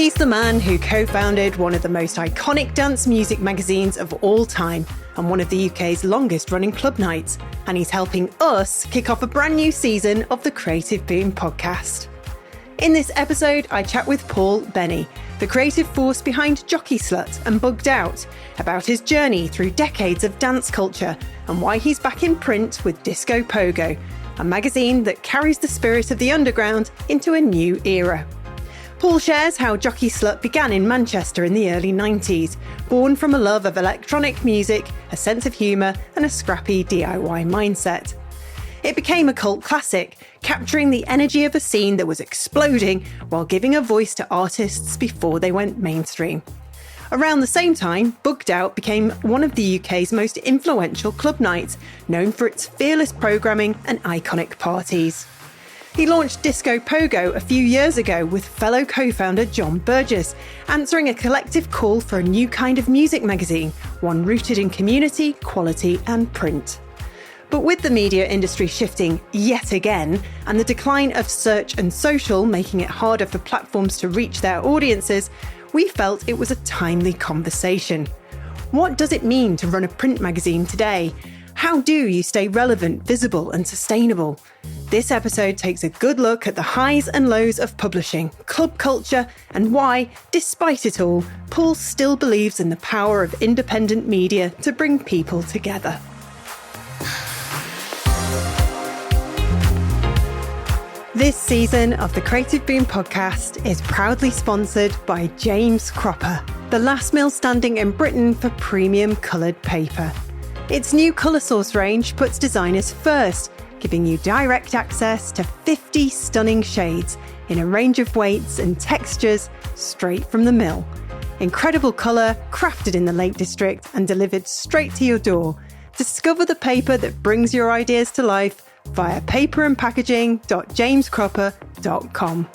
He's the man who co-founded one of the most iconic dance music magazines of all time and one of the UK's longest running club nights. And he's helping us kick off a brand new season of the Creative Boom podcast. In this episode, I chat with Paul Benney, the creative force behind Jockey Slut and Bugged Out, about his journey through decades of dance culture and why he's back in print with Disco Pogo, a magazine that carries the spirit of the underground into a new era. Paul shares how Jockey Slut began in Manchester in the early 90s, born from a love of electronic music, a sense of humour and a scrappy DIY mindset. It became a cult classic, capturing the energy of a scene that was exploding while giving a voice to artists before they went mainstream. Around the same time, Bugged Out became one of the UK's most influential club nights, known for its fearless programming and iconic parties. He launched Disco Pogo a few years ago with fellow co-founder John Burgess, answering a collective call for a new kind of music magazine, one rooted in community, quality and print. But with the media industry shifting yet again, and the decline of search and social making it harder for platforms to reach their audiences, we felt it was a timely conversation. What does it mean to run a print magazine today? How do you stay relevant, visible and sustainable? This episode takes a good look at the highs and lows of publishing, club culture, and why, despite it all, Paul still believes in the power of independent media to bring people together. This season of the Creative Boom podcast is proudly sponsored by James Cropper, the last mill standing in Britain for premium coloured paper. Its new colour source range puts designers first, giving you direct access to 50 stunning shades in a range of weights and textures straight from the mill. Incredible colour, crafted in the Lake District and delivered straight to your door. Discover the paper that brings your ideas to life via paperandpackaging.jamescropper.com.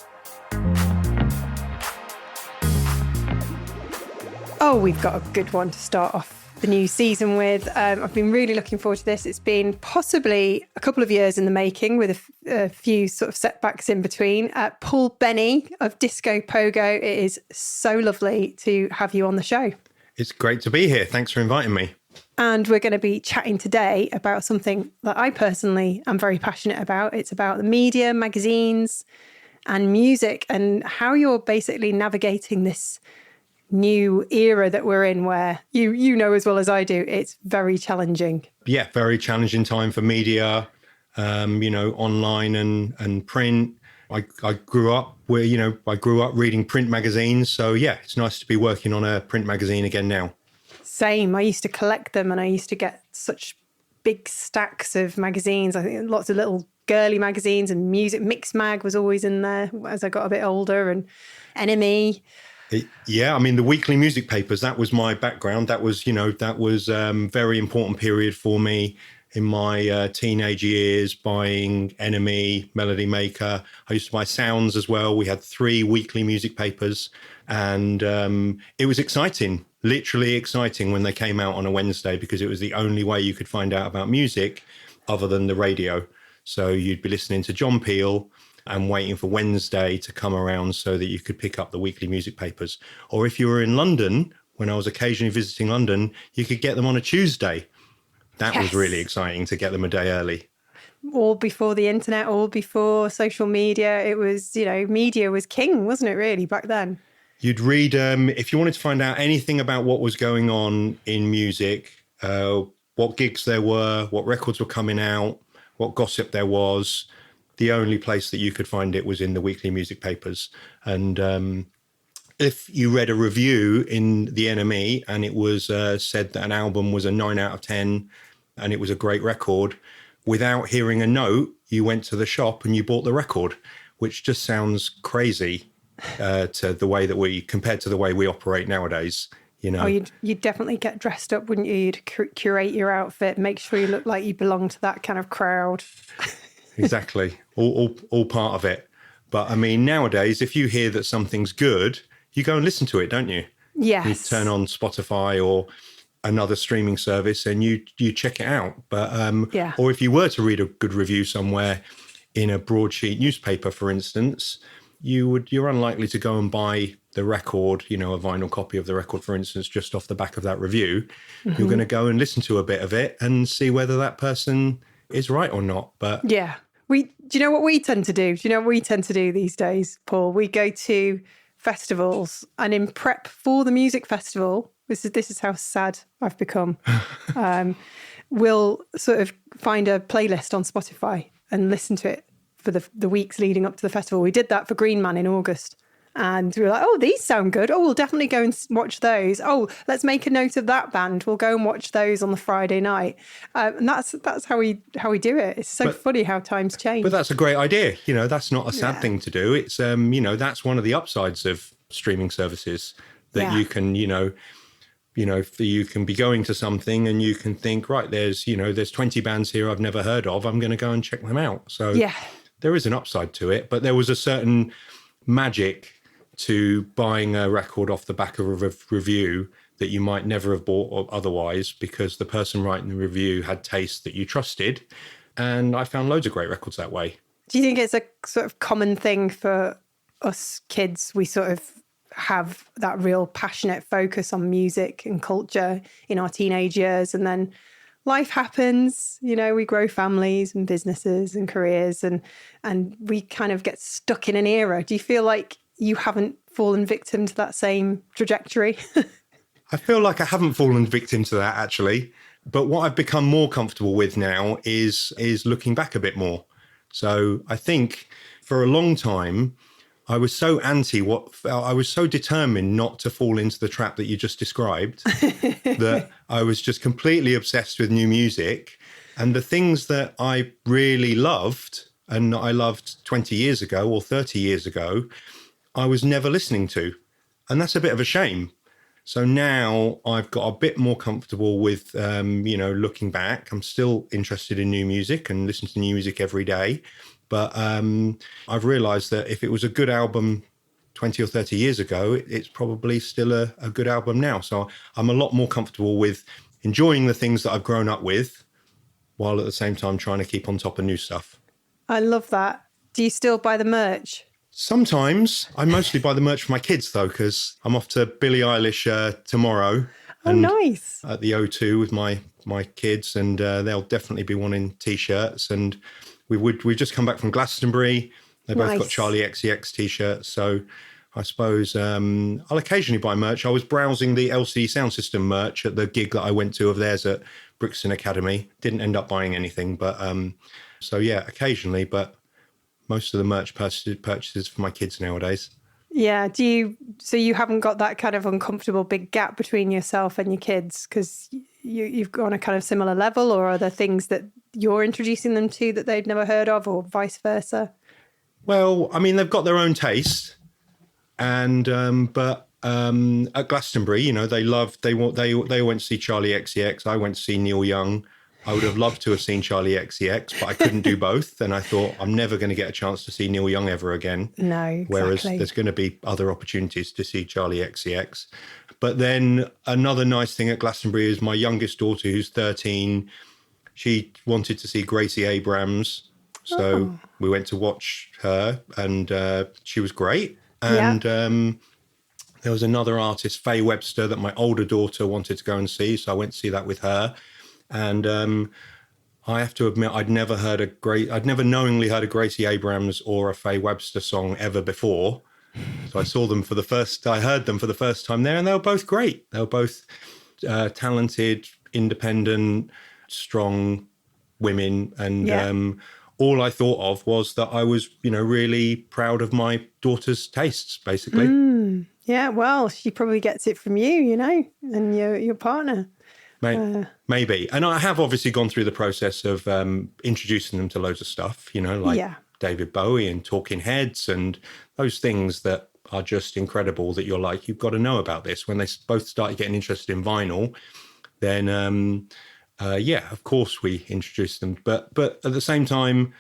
Oh, we've got a good one to start off the new season with. I've been really looking forward to this. It's been possibly a couple of years in the making with a few sort of setbacks in between. Paul Benney of Disco Pogo, it is so lovely to have you on the show. It's great to be here. Thanks for inviting me. And we're going to be chatting today about something that I personally am very passionate about. It's about the media, magazines and music and how you're basically navigating this new era that we're in where you know as well as I do, it's very challenging. Yeah, very challenging time for media, online and print. I grew up reading print magazines. So yeah, it's nice to be working on a print magazine again now. Same. I used to collect them and I used to get such big stacks of magazines. I think lots of little girly magazines and music. Mix Mag was always in there as I got a bit older, and NME. Yeah, I mean, the weekly music papers, that was my background. That was very important period for me in my teenage years, buying NME, Melody Maker. I used to buy Sounds as well. We had 3 weekly music papers and it was exciting, literally exciting when they came out on a Wednesday because it was the only way you could find out about music other than the radio. So you'd be listening to John Peel and waiting for Wednesday to come around so that you could pick up the weekly music papers. Or if you were in London, when I was occasionally visiting London, you could get them on a Tuesday. That was really exciting to get them a day early. All before the internet, all before social media. It was, media was king, wasn't it really back then? You'd read, if you wanted to find out anything about what was going on in music, what gigs there were, what records were coming out, what gossip there was, the only place that you could find it was in the weekly music papers. And if you read a review in the NME and it was said that an album was a 9 out of 10 and it was a great record, without hearing a note, you went to the shop and you bought the record, which just sounds crazy to the way that compared to the way we operate nowadays. Oh, you'd definitely get dressed up, wouldn't you? You'd curate your outfit, make sure you look like you belong to that kind of crowd. Exactly. All part of it. But I mean, nowadays, if you hear that something's good, you go and listen to it, don't you? Yes. You turn on Spotify or another streaming service and you check it out. But or if you were to read a good review somewhere in a broadsheet newspaper, for instance, you're unlikely to go and buy the record, you know, a vinyl copy of the record, for instance, just off the back of that review, you're going to go and listen to a bit of it and see whether that person is right or not. But yeah, do you know what we tend to do? Do you know what we tend to do these days, Paul? We go to festivals, and in prep for the music festival, this is how sad I've become. We'll sort of find a playlist on Spotify and listen to it for the weeks leading up to the festival. We did that for Green Man in August. And we were like, oh, these sound good. Oh, we'll definitely go and watch those. Oh, let's make a note of that band. We'll go and watch those on the Friday night. And that's how we do it. It's so funny how times change. But that's a great idea. You know, that's not a sad thing to do. It's, you know, that's one of the upsides of streaming services that you can, you know, you can be going to something and you can think, right, there's 20 bands here I've never heard of. I'm going to go and check them out. So there is an upside to it. But there was a certain magic to buying a record off the back of a review that you might never have bought otherwise, because the person writing the review had taste that you trusted. And I found loads of great records that way. Do you think it's a sort of common thing for us kids? We sort of have that real passionate focus on music and culture in our teenage years, and then life happens, you know, we grow families and businesses and careers, and we kind of get stuck in an era. Do you feel like you haven't fallen victim to that same trajectory? I feel like I haven't fallen victim to that, actually. But what I've become more comfortable with now is looking back a bit more. So I think for a long time, I was so I was so determined not to fall into the trap that you just described, that I was just completely obsessed with new music. And the things that I really loved, and I loved 20 years ago or 30 years ago, I was never listening to. And that's a bit of a shame. So now I've got a bit more comfortable with, looking back. I'm still interested in new music and listen to new music every day. But I've realised that if it was a good album 20 or 30 years ago, it's probably still a good album now. So I'm a lot more comfortable with enjoying the things that I've grown up with, while at the same time trying to keep on top of new stuff. I love that. Do you still buy the merch? Sometimes. I mostly buy the merch for my kids, though, because I'm off to Billie Eilish tomorrow. Oh, nice. At the O2 with my kids, and they'll definitely be wanting T-shirts. And we've just come back from Glastonbury. They both got Charlie XCX T-shirts. So I suppose I'll occasionally buy merch. I was browsing the LCD Sound System merch at the gig that I went to of theirs at Brixton Academy. Didn't end up buying anything, but so yeah, occasionally. But most of the merch purchases for my kids nowadays. Yeah. So you haven't got that kind of uncomfortable big gap between yourself and your kids because you've gone a kind of similar level, or are there things that you're introducing them to that they've never heard of, or vice versa? Well, I mean, they've got their own taste, and but at Glastonbury, you know, they went to see Charlie XCX. I went to see Neil Young. I would have loved to have seen Charlie XCX, but I couldn't do both. And I thought, I'm never going to get a chance to see Neil Young ever again. No, exactly. Whereas there's going to be other opportunities to see Charlie XCX. But then another nice thing at Glastonbury is my youngest daughter, who's 13, she wanted to see Gracie Abrams. So we went to watch her, and she was great. And there was another artist, Faye Webster, that my older daughter wanted to go and see. So I went to see that with her. And I have to admit, I'd never knowingly heard a Gracie Abrams or a Faye Webster song ever before. So I heard them for the first time there, and they were both great. They were both talented, independent, strong women. And all I thought of was that I was, really proud of my daughter's tastes, basically. Yeah, well, she probably gets it from you, and your partner. Maybe. And I have obviously gone through the process of introducing them to loads of stuff, David Bowie and Talking Heads and those things that are just incredible, that you're like, you've got to know about this. When they both started getting interested in vinyl, then, of course we introduced them. But at the same time,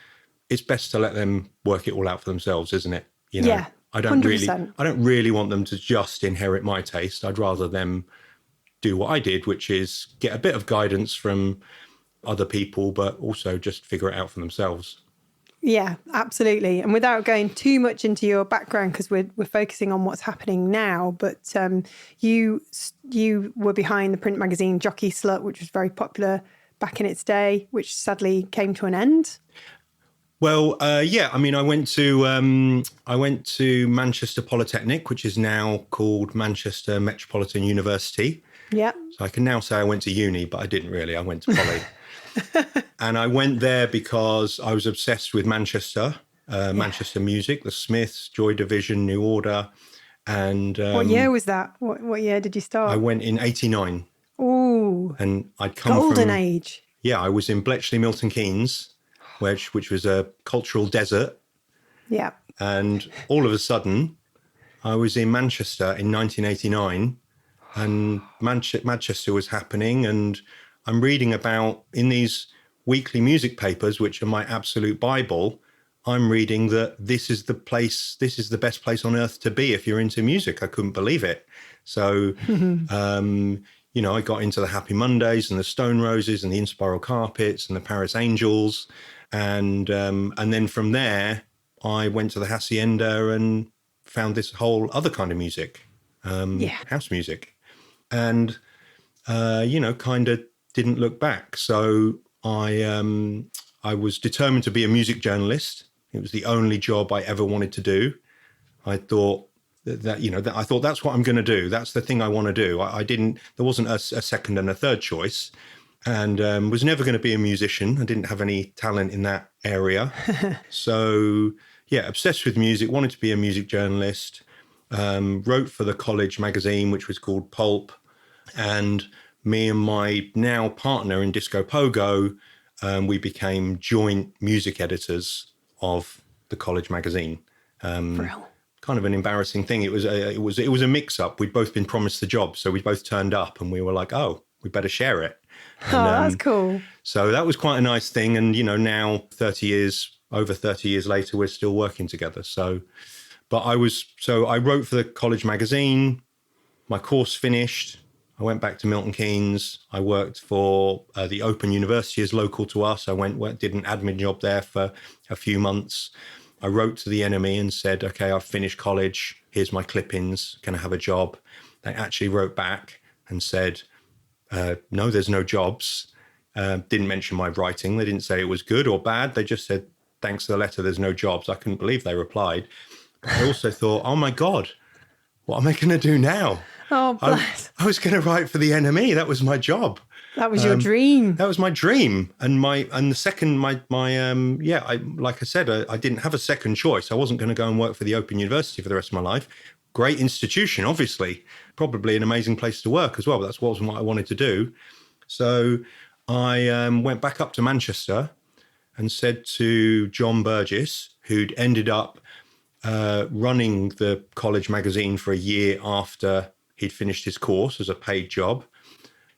it's best to let them work it all out for themselves, isn't it? Yeah, I don't 100%. really want them to just inherit my taste. I'd rather them do what I did, which is get a bit of guidance from other people, but also just figure it out for themselves. Yeah, absolutely. And without going too much into your background, because we're focusing on what's happening now, but you were behind the print magazine Jockey Slut, which was very popular back in its day, which sadly came to an end. Well, yeah, I mean, I went to Manchester Polytechnic, which is now called Manchester Metropolitan University. Yeah. So I can now say I went to uni, but I didn't really. I went to poly. And I went there because I was obsessed with Manchester, Manchester music, the Smiths, Joy Division, New Order. And what year was that? What year did you start? I went in 89. Ooh. And I'd come Golden age. Yeah, I was in Bletchley, Milton Keynes, which was a cultural desert. Yeah. And all of a sudden, I was in Manchester in 1989, and Manchester was happening. And I'm reading about, in these weekly music papers, which are my absolute Bible, I'm reading that this is the best place on earth to be if you're into music. I couldn't believe it. So, I got into the Happy Mondays and the Stone Roses and the Inspiral Carpets and the Paris Angels. And then from there, I went to the Hacienda and found this whole other kind of music, house music. And, kind of didn't look back. So I was determined to be a music journalist. It was the only job I ever wanted to do. I thought I thought that's what I'm going to do. That's the thing I want to do. There wasn't a second and a third choice, and was never going to be a musician. I didn't have any talent in that area. So yeah, obsessed with music, wanted to be a music journalist, wrote for the college magazine, which was called Pulp. And me and my now partner in Disco Pogo, we became joint music editors of the college magazine. Kind of an embarrassing thing. It was a mix-up. We'd both been promised the job, so we both turned up, and we were like, "Oh, we better share it." And, that's cool. So that was quite a nice thing. And now over 30 years later, we're still working together. So I wrote for the college magazine. My course finished. I went back to Milton Keynes. I worked for the Open University as local to us. I did an admin job there for a few months. I wrote to the Enemy and said, okay, I've finished college. Here's my clippings. Can I have a job? They actually wrote back and said, no, there's no jobs. Didn't mention my writing. They didn't say it was good or bad. They just said, thanks for the letter, there's no jobs. I couldn't believe they replied. But I also thought, oh my God, what am I going to do now? Oh, bless. I was going to write for the NME. That was my job. That was your dream. That was my dream. And the second, like I said, I didn't have a second choice. I wasn't going to go and work for the Open University for the rest of my life. Great institution, obviously, probably an amazing place to work as well. But that wasn't what I wanted to do. So I went back up to Manchester and said to John Burgess, who'd ended up running the college magazine for a year after he'd finished his course as a paid job.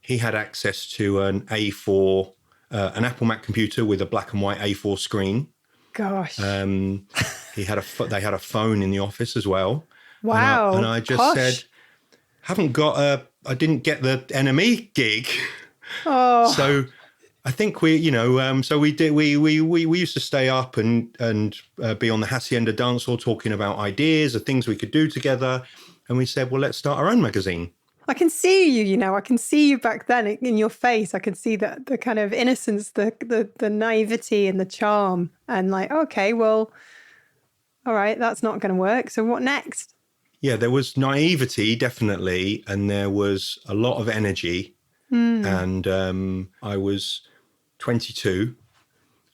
He had access to an A4, an Apple Mac computer with a black and white A4 screen. Gosh. They had a phone in the office as well. Wow. And I just said, I didn't get the NME gig. Oh. So I think we used to stay up and be on the Hacienda dance hall talking about ideas of things we could do together. And we said, well, let's start our own magazine. I can see you, I can see you back then in your face. I can see the kind of innocence, the naivety and the charm. And like, okay, well, all right, that's not going to work. So what next? Yeah, there was naivety, definitely. And there was a lot of energy. And I was 22,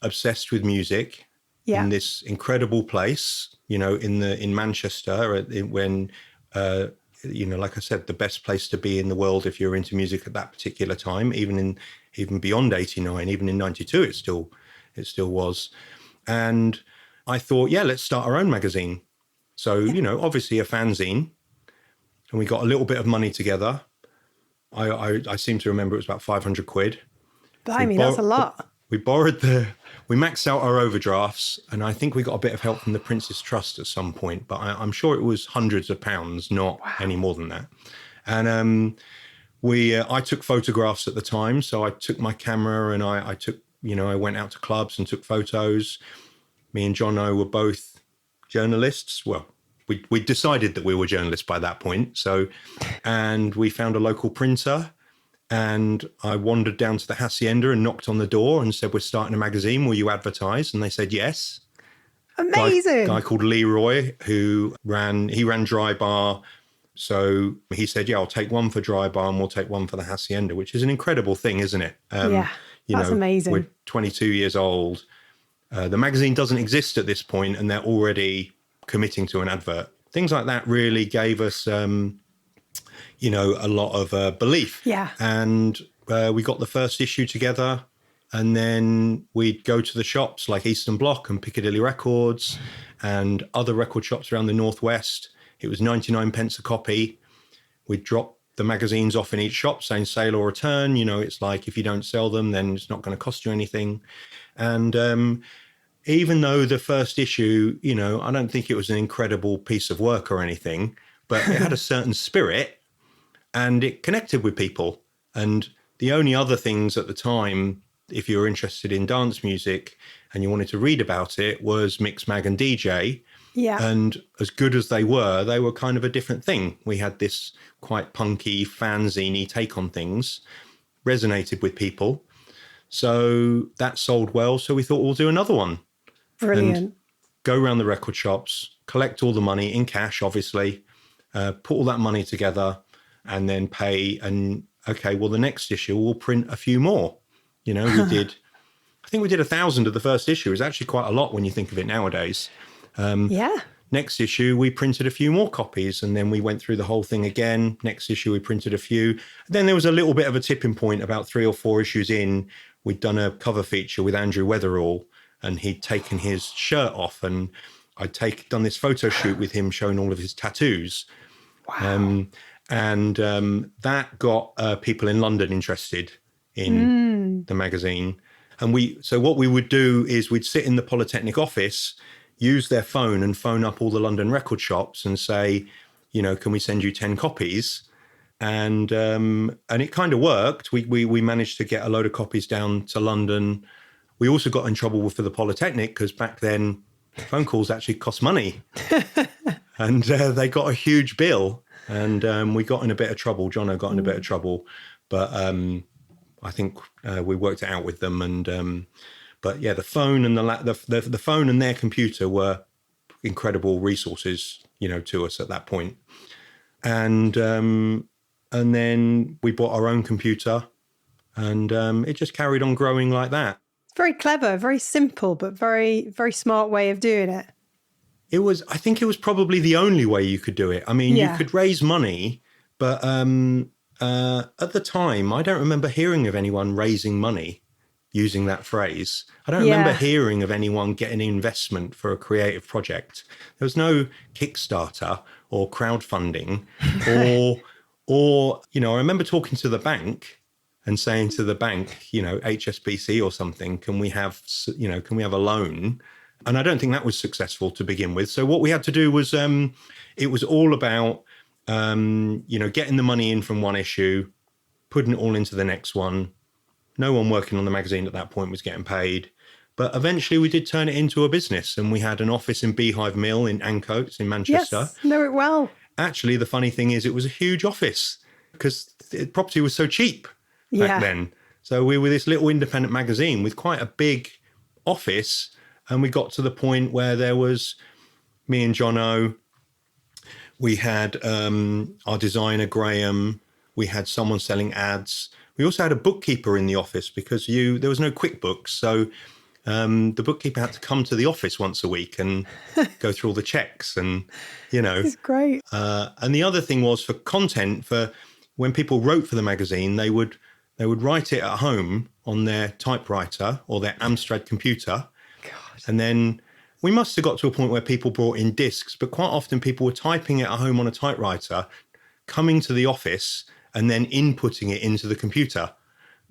obsessed with music in this incredible place, in Manchester, when... like I said, the best place to be in the world if you're into music at that particular time, even beyond 89, even in 92, it still was. And I thought, yeah, let's start our own magazine. So, obviously a fanzine, and we got a little bit of money together. I seem to remember it was about 500 quid. Blimey, that's a lot. We maxed out our overdrafts, and I think we got a bit of help from the Prince's Trust at some point, but I'm sure it was hundreds of pounds, not any more than that. And I took photographs at the time, so I took my camera and I took, I went out to clubs and took photos. Me and Jono were both journalists. Well, we decided that we were journalists by that point. So, and we found a local printer, and I wandered down to the Hacienda and knocked on the door and said, "We're starting a magazine. Will you advertise?" And they said yes. Amazing. Guy called Leroy, who ran Dry Bar. So he said, "Yeah, I'll take one for Dry Bar and we'll take one for the Hacienda," which is an incredible thing, isn't it? That's amazing. We're 22 years old. The magazine doesn't exist at this point, and they're already committing to an advert. Things like that really gave us, a lot of belief. Yeah. And we got the first issue together, and then we'd go to the shops like Eastern Bloc and Piccadilly Records and other record shops around the Northwest. It was 99 pence a copy. We'd drop the magazines off in each shop saying sale or return. It's like, if you don't sell them, then it's not going to cost you anything. And even though the first issue, I don't think it was an incredible piece of work or anything, but it had a certain spirit and it connected with people. And the only other things at the time, if you were interested in dance music and you wanted to read about it, was Mix Mag and DJ. Yeah. And as good as they were kind of a different thing. We had this quite punky, fanzine-y take on things, resonated with people. So that sold well. So we thought we'll do another one. Brilliant. And go around the record shops, collect all the money in cash, obviously, put all that money together and then pay. And okay, well, the next issue we'll print a few more. I think we did 1,000 of the first issue. It's actually quite a lot when you think of it nowadays. Next issue, we printed a few more copies, and then we went through the whole thing again. Next issue, we printed a few. Then there was a little bit of a tipping point about 3 or 4 issues in. We'd done a cover feature with Andrew Weatherall, and he'd taken his shirt off, and I'd done this photo shoot with him showing all of his tattoos. Wow. That got people in London interested in the magazine. And so what we would do is we'd sit in the Polytechnic office, use their phone and phone up all the London record shops and say, can we send you 10 copies? And it kind of worked. We managed to get a load of copies down to London. We also got in trouble for the Polytechnic because back then phone calls actually cost money. And they got a huge bill, and we got in a bit of trouble. Jono got in a bit of trouble, but I think we worked it out with them. And but yeah, the phone and the phone and their computer were incredible resources, to us at that point. And then we bought our own computer, and it just carried on growing like that. Very clever, very simple, but very, very smart way of doing it. I think it was probably the only way you could do it. I mean, you could raise money, but at the time, I don't remember hearing of anyone raising money using that phrase. I don't remember hearing of anyone getting investment for a creative project. There was no Kickstarter or crowdfunding or I remember talking to the bank and saying to the bank, HSBC or something, can we have a loan? And I don't think that was successful to begin with. So what we had to do was, it was all about, getting the money in from one issue, putting it all into the next one. No one working on the magazine at that point was getting paid. But eventually we did turn it into a business, and we had an office in Beehive Mill in Ancoats in Manchester. Yes, know it well. Actually, the funny thing is it was a huge office because the property was so cheap back then. So we were this little independent magazine with quite a big office, and we got to the point where there was me and Jono, we had our designer Graham, we had someone selling ads. We also had a bookkeeper in the office because there was no QuickBooks. So the bookkeeper had to come to the office once a week and go through all the checks and, It's great. And the other thing was for content, for when people wrote for the magazine, they would write it at home on their typewriter or their Amstrad computer. God. And then we must have got to a point where people brought in discs, but quite often people were typing it at home on a typewriter, coming to the office and then inputting it into the computer,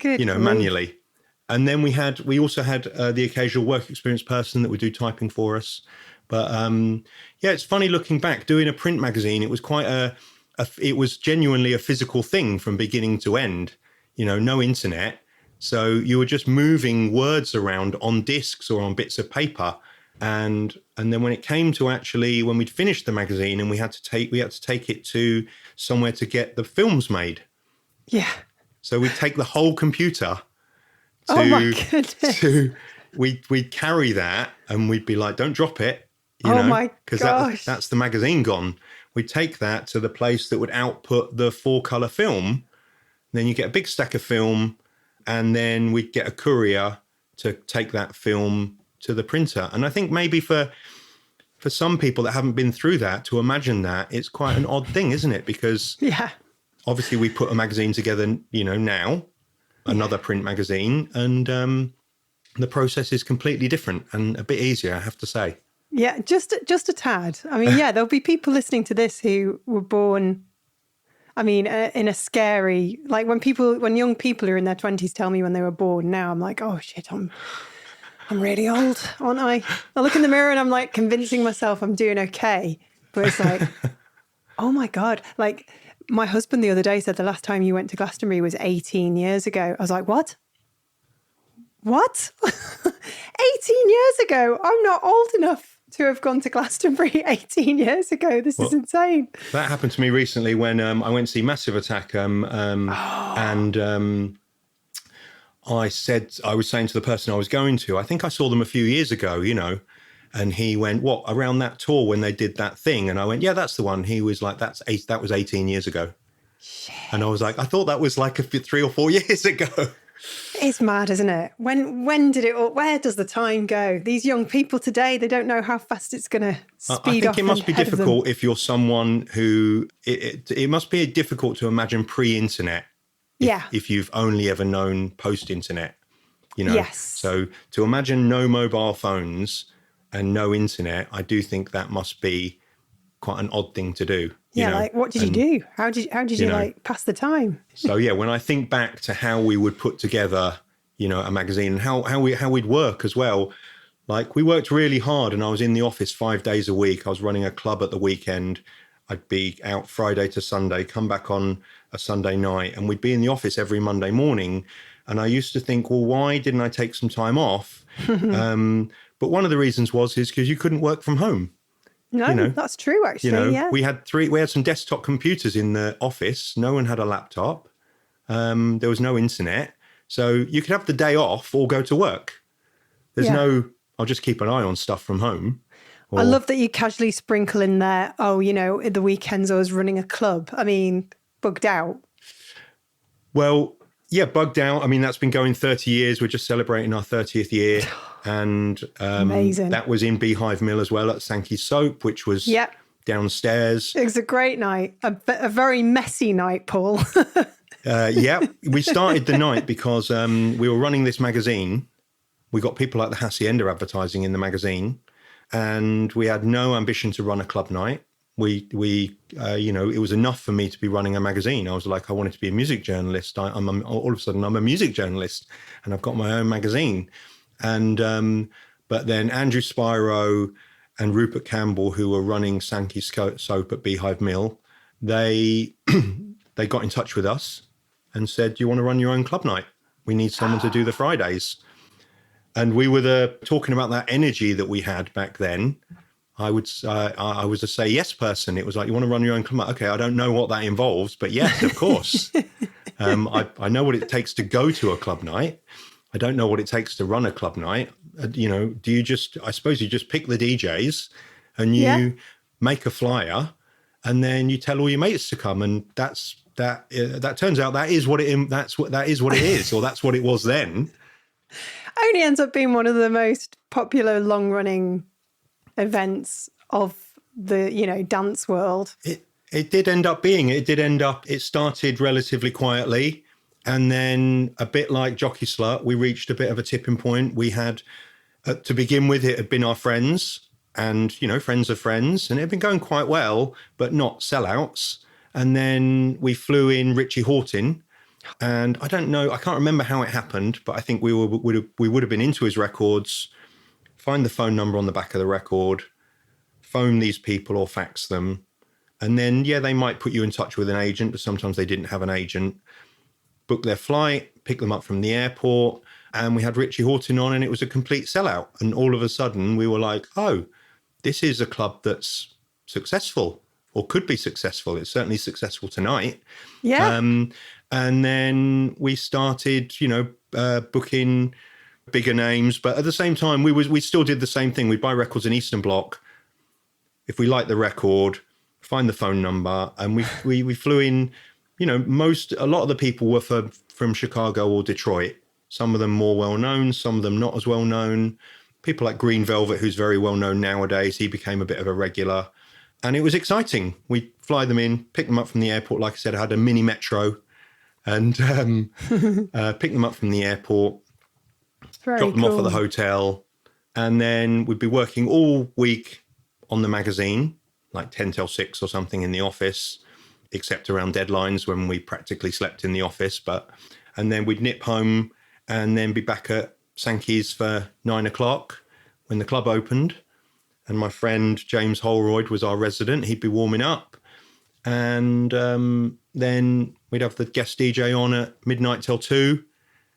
manually. And then we also had the occasional work experience person that would do typing for us. But it's funny looking back, doing a print magazine. It was it was genuinely a physical thing from beginning to end. No internet. So you were just moving words around on discs or on bits of paper. And then when it came to actually, when we'd finished the magazine and we had to take it to somewhere to get the films made. Yeah. So we'd take the whole computer Oh my goodness. We'd carry that and we'd be like, don't drop it, my because gosh. that's the magazine gone. We'd take that to the place that would output the 4-color film. Then you get a big stack of film, and then we'd get a courier to take that film to the printer. And I think maybe for some people that haven't been through that, to imagine that, it's quite an odd thing, isn't it? Because obviously we put a magazine together, now, another print magazine, and the process is completely different and a bit easier, I have to say. Yeah, just a tad. I mean, there'll be people listening to this who were born, in a scary, like when young people who are in their 20s tell me when they were born now, I'm like, oh shit, I'm really old, aren't I? I look in the mirror and I'm like convincing myself I'm doing okay. But it's like, oh my God. Like my husband the other day said the last time you went to Glastonbury was 18 years ago. I was like, what? 18 years ago? I'm not old enough to have gone to Glastonbury 18 years ago. This is insane. That happened to me recently when I went to see Massive Attack, and I was saying to the person I was going to, I think I saw them a few years ago, and he went, what, around that tour when they did that thing? And I went, yeah, that's the one. He was like, that was 18 years ago. Shit. And I was like, I thought that was like 3 or 4 years ago. It's mad, isn't it? When did it all, where does the time go? These young people today, they don't know how fast it's going to speed up. I think it must be difficult if you're someone who, it must be difficult to imagine pre-internet. If you've only ever known post-internet, Yes. So to imagine no mobile phones and no internet, I do think that must be quite an odd thing to do. Like what did you do? How did you like pass the time? So when I think back to how we would put together, a magazine, and how we'd work as well, like we worked really hard, and I was in the office 5 days a week. I was running a club at the weekend. I'd be out Friday to Sunday, come back on a Sunday night, and we'd be in the office every Monday morning. And I used to think, well, why didn't I take some time off? But one of the reasons is because you couldn't work from home. No, that's true, actually. We had some desktop computers in the office. No one had a laptop. There was no internet. So you could have the day off or go to work. There's I'll just keep an eye on stuff from home. I love that you casually sprinkle in there, the weekends I was running a club. Bugged out. Well, yeah, bugged out. That's been going 30 years. We're just celebrating our 30th year. And amazing. That was in Beehive Mill as well at Sankey Soap, which was downstairs. It was a great night, a very messy night, Paul. We started the night because we were running this magazine. We got people like the Hacienda advertising in the magazine, and we had no ambition to run a club night. It was enough for me to be running a magazine. I was like, I wanted to be a music journalist. All of a sudden, I'm a music journalist, and I've got my own magazine. And but then Andrew Spiro and Rupert Campbell, who were running Sankey Soap at Beehive Mill, they got in touch with us and said, "Do you want to run your own club night? We need someone to do the Fridays." And we were talking about that energy that we had back then. I was a say yes person. It was like, you want to run your own club night? Okay, I don't know what that involves, but yes, of course. I know what it takes to go to a club night. I don't know what it takes to run a club night. I suppose you just pick the DJs and you make a flyer, and then you tell all your mates to come. And that turns out that is what it is, or that's what it was then. Only ends up being one of the most popular long running events of the, dance world. It started relatively quietly. And then a bit like Jockey Slut, we reached a bit of a tipping point. We had, to begin with, it had been our friends and, friends of friends. And it had been going quite well, but not sellouts. And then we flew in Richie Hawtin. And I don't know, I can't remember how it happened, but I think we would have been into his records, find the phone number on the back of the record, phone these people or fax them. And then, they might put you in touch with an agent, but sometimes they didn't have an agent. Book their flight, pick them up from the airport, And we had Richie Horton on, and it was a complete sellout. And all of a sudden we were like, oh, this is a club that's successful or could be successful. It's certainly successful tonight. Yeah. And then we started, booking bigger names. But at the same time, we still did the same thing. We'd buy records in Eastern Bloc. If we liked the record, find the phone number. And we flew in, a lot of the people were from Chicago or Detroit. Some of them more well-known, some of them not as well-known. People like Green Velvet, who's very well-known nowadays, he became a bit of a regular. And it was exciting. We'd fly them in, pick them up from the airport. Like I said, I had a mini metro and pick them up from the airport, drop them off at the hotel. And then we'd be working all week on the magazine, like 10 till 6 or something in the office, except around deadlines when we practically slept in the office. And then we'd nip home and then be back at Sankey's for 9 o'clock when the club opened. And my friend James Holroyd was our resident. He'd be warming up. And then we'd have the guest DJ on at midnight till 2.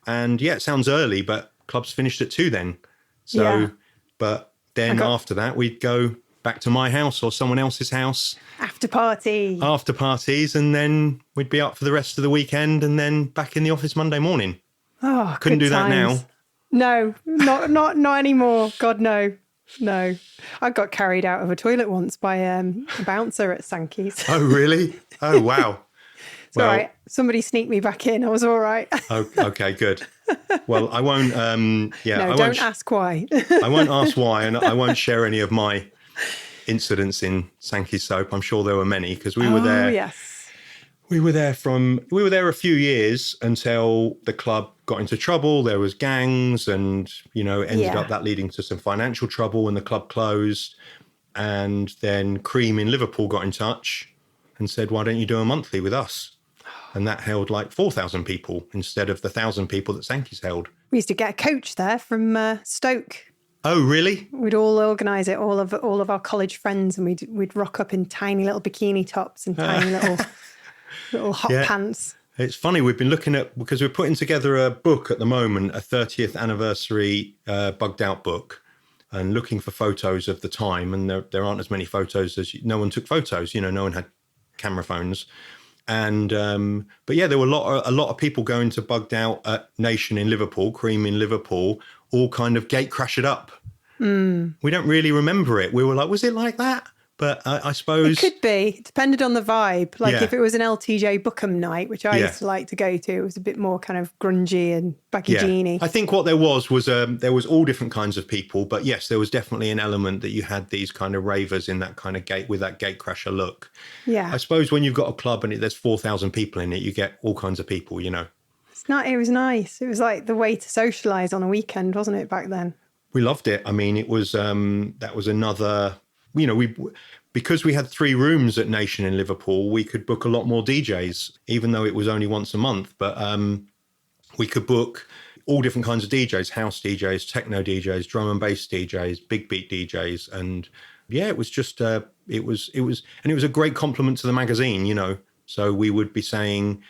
And yeah, it sounds early, but clubs finished at 2 then. So, but then after that, we'd go back to my house or someone else's house. After parties. And then we'd be up for the rest of the weekend and then back in the office Monday morning. Oh, couldn't do that now. No, not anymore. God, no. I got carried out of a toilet once by a bouncer at Sankey's. Oh, really? Oh, wow. It's all right. Somebody sneaked me back in. I was all right. Oh, okay, good. Well, I won't. Don't ask why. I won't ask why, and I won't share any of my incidents in Sankey's Soap. I'm sure there were many because we were there. Yes. We were there a few years until the club got into trouble. There was gangs and, ended up that leading to some financial trouble and the club closed. And then Cream in Liverpool got in touch and said, why don't you do a monthly with us? And that held like 4,000 people instead of the 1,000 people that Sankey's held. We used to get a coach there from Stoke. Oh, really? We'd all organise it, all of our college friends, and we'd rock up in tiny little bikini tops and tiny little hot pants. It's funny, we've been looking at, because we're putting together a book at the moment, a 30th anniversary bugged out book, and looking for photos of the time. And there aren't as many photos as, no one took photos, no one had camera phones. And, but yeah, there were a lot of people going to bugged out at Nation in Liverpool, Cream in Liverpool, all kind of gate crashed up. We don't really remember it. We were like, was it like that? But I suppose... It could be. It depended on the vibe. Like if it was an LTJ Bookham night, which I used to like to go to, it was a bit more kind of grungy and baggy jeany. I think what there was there was all different kinds of people. But yes, there was definitely an element that you had these kind of ravers in that kind of gate with that gatecrasher look. Yeah. I suppose when you've got a club and there's 4,000 people in it, you get all kinds of people, It was nice. It was like the way to socialise on a weekend, wasn't it, back then? We loved it. I mean, it was that was another... because we had 3 rooms at Nation in Liverpool, we could book a lot more DJs, even though it was only once a month. But we could book all different kinds of DJs, house DJs, techno DJs, drum and bass DJs, big beat DJs. And yeah, it was just, it was a great compliment to the magazine, So we would be saying,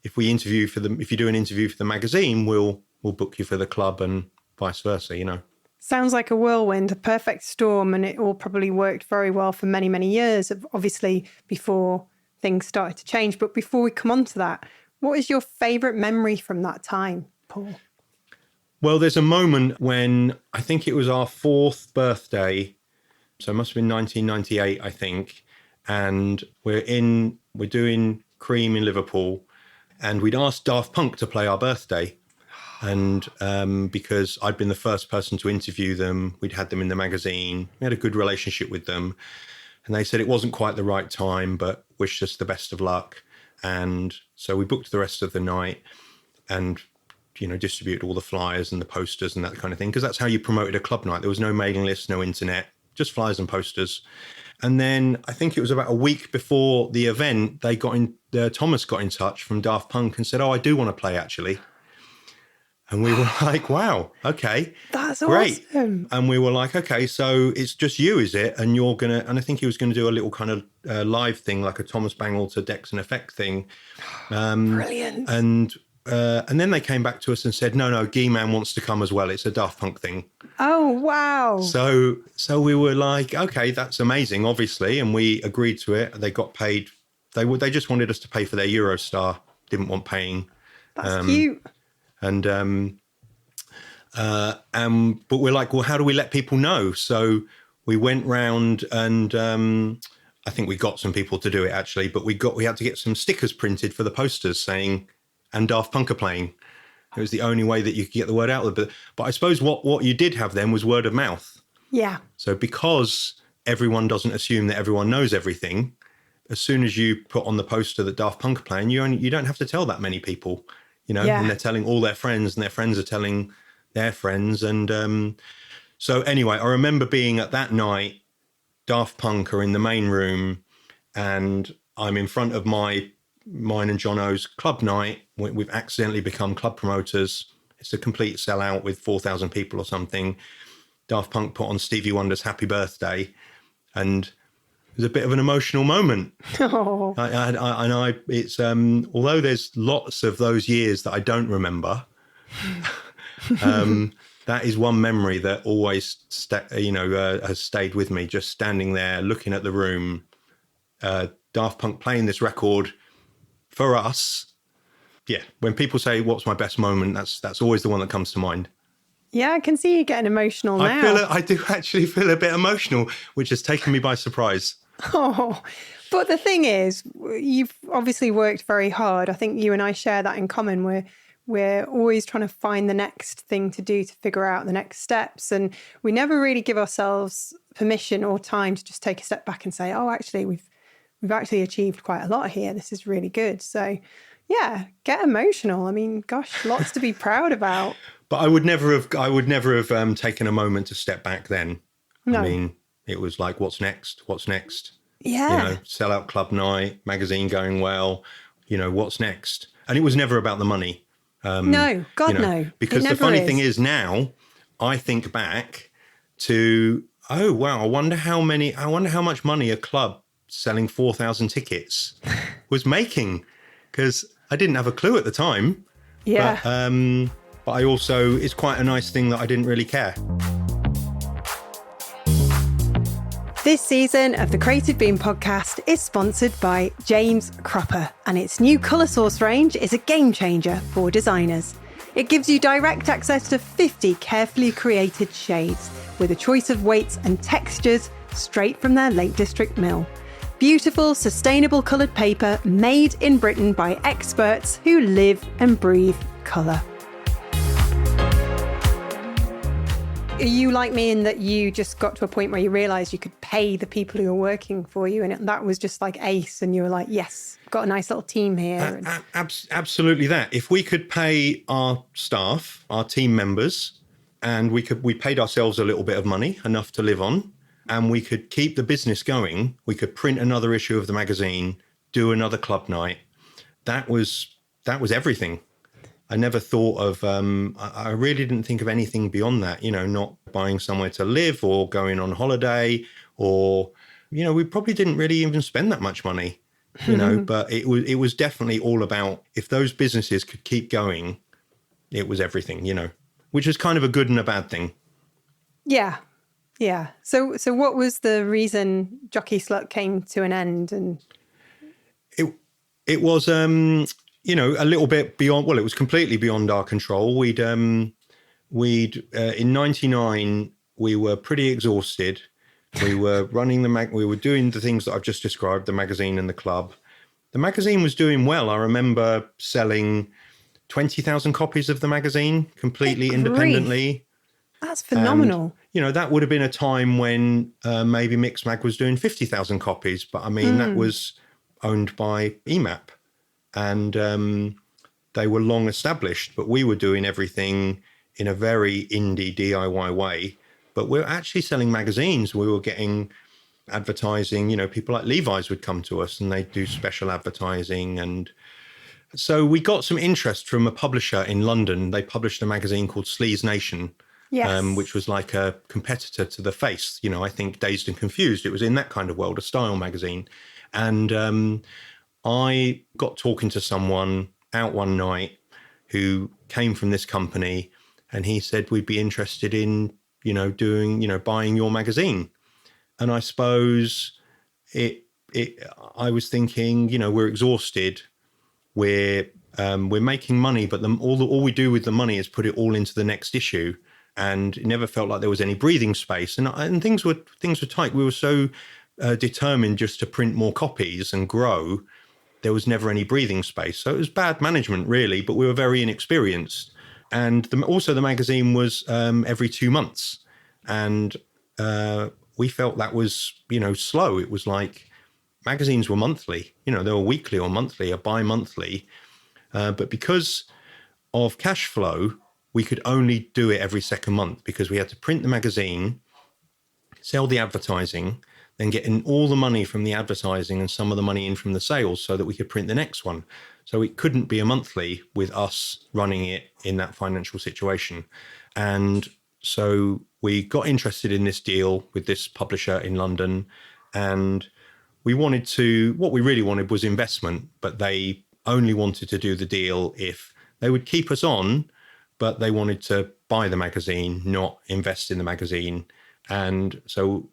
if you do an interview for the magazine, we'll book you for the club and vice versa, Sounds like a whirlwind, a perfect storm, and it all probably worked very well for many, many years, obviously before things started to change. But before we come on to that, what is your favourite memory from that time, Paul? Well, there's a moment when I think it was our 4th birthday, so it must have been 1998, I think, and we're doing Cream in Liverpool, and we'd asked Daft Punk to play our birthday. And because I'd been the first person to interview them, we'd had them in the magazine, we had a good relationship with them. And they said it wasn't quite the right time, but wished us the best of luck. And so we booked the rest of the night and, distributed all the flyers and the posters and that kind of thing, because that's how you promoted a club night. There was no mailing list, no internet, just flyers and posters. And then I think it was about a week before the event, Thomas got in touch from Daft Punk and said, I do want to play, actually. And we were like, wow, okay. That's great. Awesome. And we were like, okay, so it's just you, is it? And and I think he was going to do a little kind of live thing, like a Thomas Bangle to Dex and Effect thing. Brilliant. And and then they came back to us and said, no, G-Man wants to come as well. It's a Daft Punk thing. Oh, wow. So we were like, okay, that's amazing, obviously. And we agreed to it. They got paid. They just wanted us to pay for their Eurostar. Didn't want paying. That's cute. But we're like, well, how do we let people know? So we went round and I think we got some people to do it actually, but we had to get some stickers printed for the posters saying, and Daft Punk are playing. It was the only way that you could get the word out. But I suppose what you did have then was word of mouth. Yeah. So because everyone doesn't assume that everyone knows everything, as soon as you put on the poster that Daft Punk are playing, you don't have to tell that many people, and they're telling all their friends and their friends are telling their friends. And so anyway, I remember being at that night, Daft Punk are in the main room and I'm in front of mine and Jono's club night. We've accidentally become club promoters. It's a complete sellout with 4,000 people or something. Daft Punk put on Stevie Wonder's Happy Birthday and it was a bit of an emotional moment. Oh. It's although there's lots of those years that I don't remember, that is one memory that always has stayed with me, just standing there looking at the room, Daft Punk playing this record for us. Yeah, when people say what's my best moment, that's always the one that comes to mind. Yeah, I can see you getting emotional now. I do actually feel a bit emotional, which has taken me by surprise. Oh, but the thing is, you've obviously worked very hard. I think you and I share that in common. We're always trying to find the next thing to do to figure out the next steps. And we never really give ourselves permission or time to just take a step back and say, oh, actually, we've actually achieved quite a lot here. This is really good. So yeah, get emotional. I mean, gosh, lots to be proud about. But I would never have taken a moment to step back then. No. I mean, it was like, what's next? What's next? Yeah. Sell out club night, magazine going well, what's next? And it was never about the money. No, God, no. Because the funny thing is now, I think back to, oh, wow, I wonder how much money a club selling 4,000 tickets was making. Because I didn't have a clue at the time. Yeah. But I also, it's quite a nice thing that I didn't really care. This season of the Creative Beam podcast is sponsored by James Cropper, and its new colour source range is a game changer for designers. It gives you direct access to 50 carefully created shades with a choice of weights and textures straight from their Lake District mill. Beautiful, sustainable coloured paper made in Britain by experts who live and breathe colour. Are you like me in that you just got to a point where you realised you could pay the people who are working for you, and that was just like ace, and you were like, yes, got a nice little team here? Absolutely that. If we could pay our staff, our team members, and we paid ourselves a little bit of money, enough to live on, and we could keep the business going, we could print another issue of the magazine, do another club night, that was everything. I never thought of, I really didn't think of anything beyond that, not buying somewhere to live or going on holiday or, we probably didn't really even spend that much money, but it was definitely all about, if those businesses could keep going, it was everything, which was kind of a good and a bad thing. Yeah. Yeah. So what was the reason Jockey Slut came to an end? And it was, a little bit beyond, well, it was completely beyond our control. We'd in 99, we were pretty exhausted. We were running we were doing the things that I've just described, the magazine and the club. The magazine was doing well. I remember selling 20,000 copies of the magazine completely independently. That's phenomenal. And, that would have been a time when maybe Mixmag was doing 50,000 copies. But I mean, that was owned by EMAP. And they were long established, but we were doing everything in a very indie DIY way. But we're actually selling magazines. We were getting advertising, people like Levi's would come to us and they'd do special advertising. And so we got some interest from a publisher in London. They published a magazine called Sleaze Nation, which was like a competitor to The Face. I think Dazed and Confused. It was in that kind of world, a style magazine. And I got talking to someone out one night who came from this company, and he said we'd be interested in, buying your magazine. And I suppose I was thinking, we're exhausted, we're making money, but all we do with the money is put it all into the next issue, and it never felt like there was any breathing space, and things were tight. We were so determined just to print more copies and grow. There was never any breathing space, so it was bad management, really. But we were very inexperienced, and also the magazine was every 2 months, and we felt that was slow. It was like magazines were monthly, they were weekly or monthly or bi-monthly. But because of cash flow, we could only do it every second month, because we had to print the magazine, sell the advertising, then get in all the money from the advertising and some of the money in from the sales so that we could print the next one. So it couldn't be a monthly with us running it in that financial situation. And so we got interested in this deal with this publisher in London, and what we really wanted was investment, but they only wanted to do the deal if they would keep us on, but they wanted to buy the magazine, not invest in the magazine. And so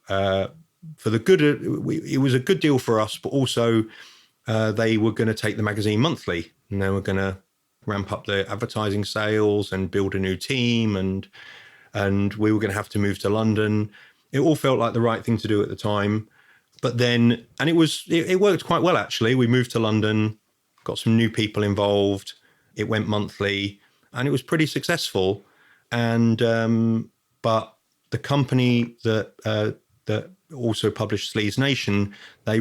for the good, it was a good deal for us, but also they were going to take the magazine monthly, and they were going to ramp up the advertising sales and build a new team, and we were going to have to move to London. It all felt like the right thing to do at the time. But then, and it worked quite well, actually. We moved to London, got some new people involved. It went monthly, and it was pretty successful. And but the company that also published Sleaze Nation, they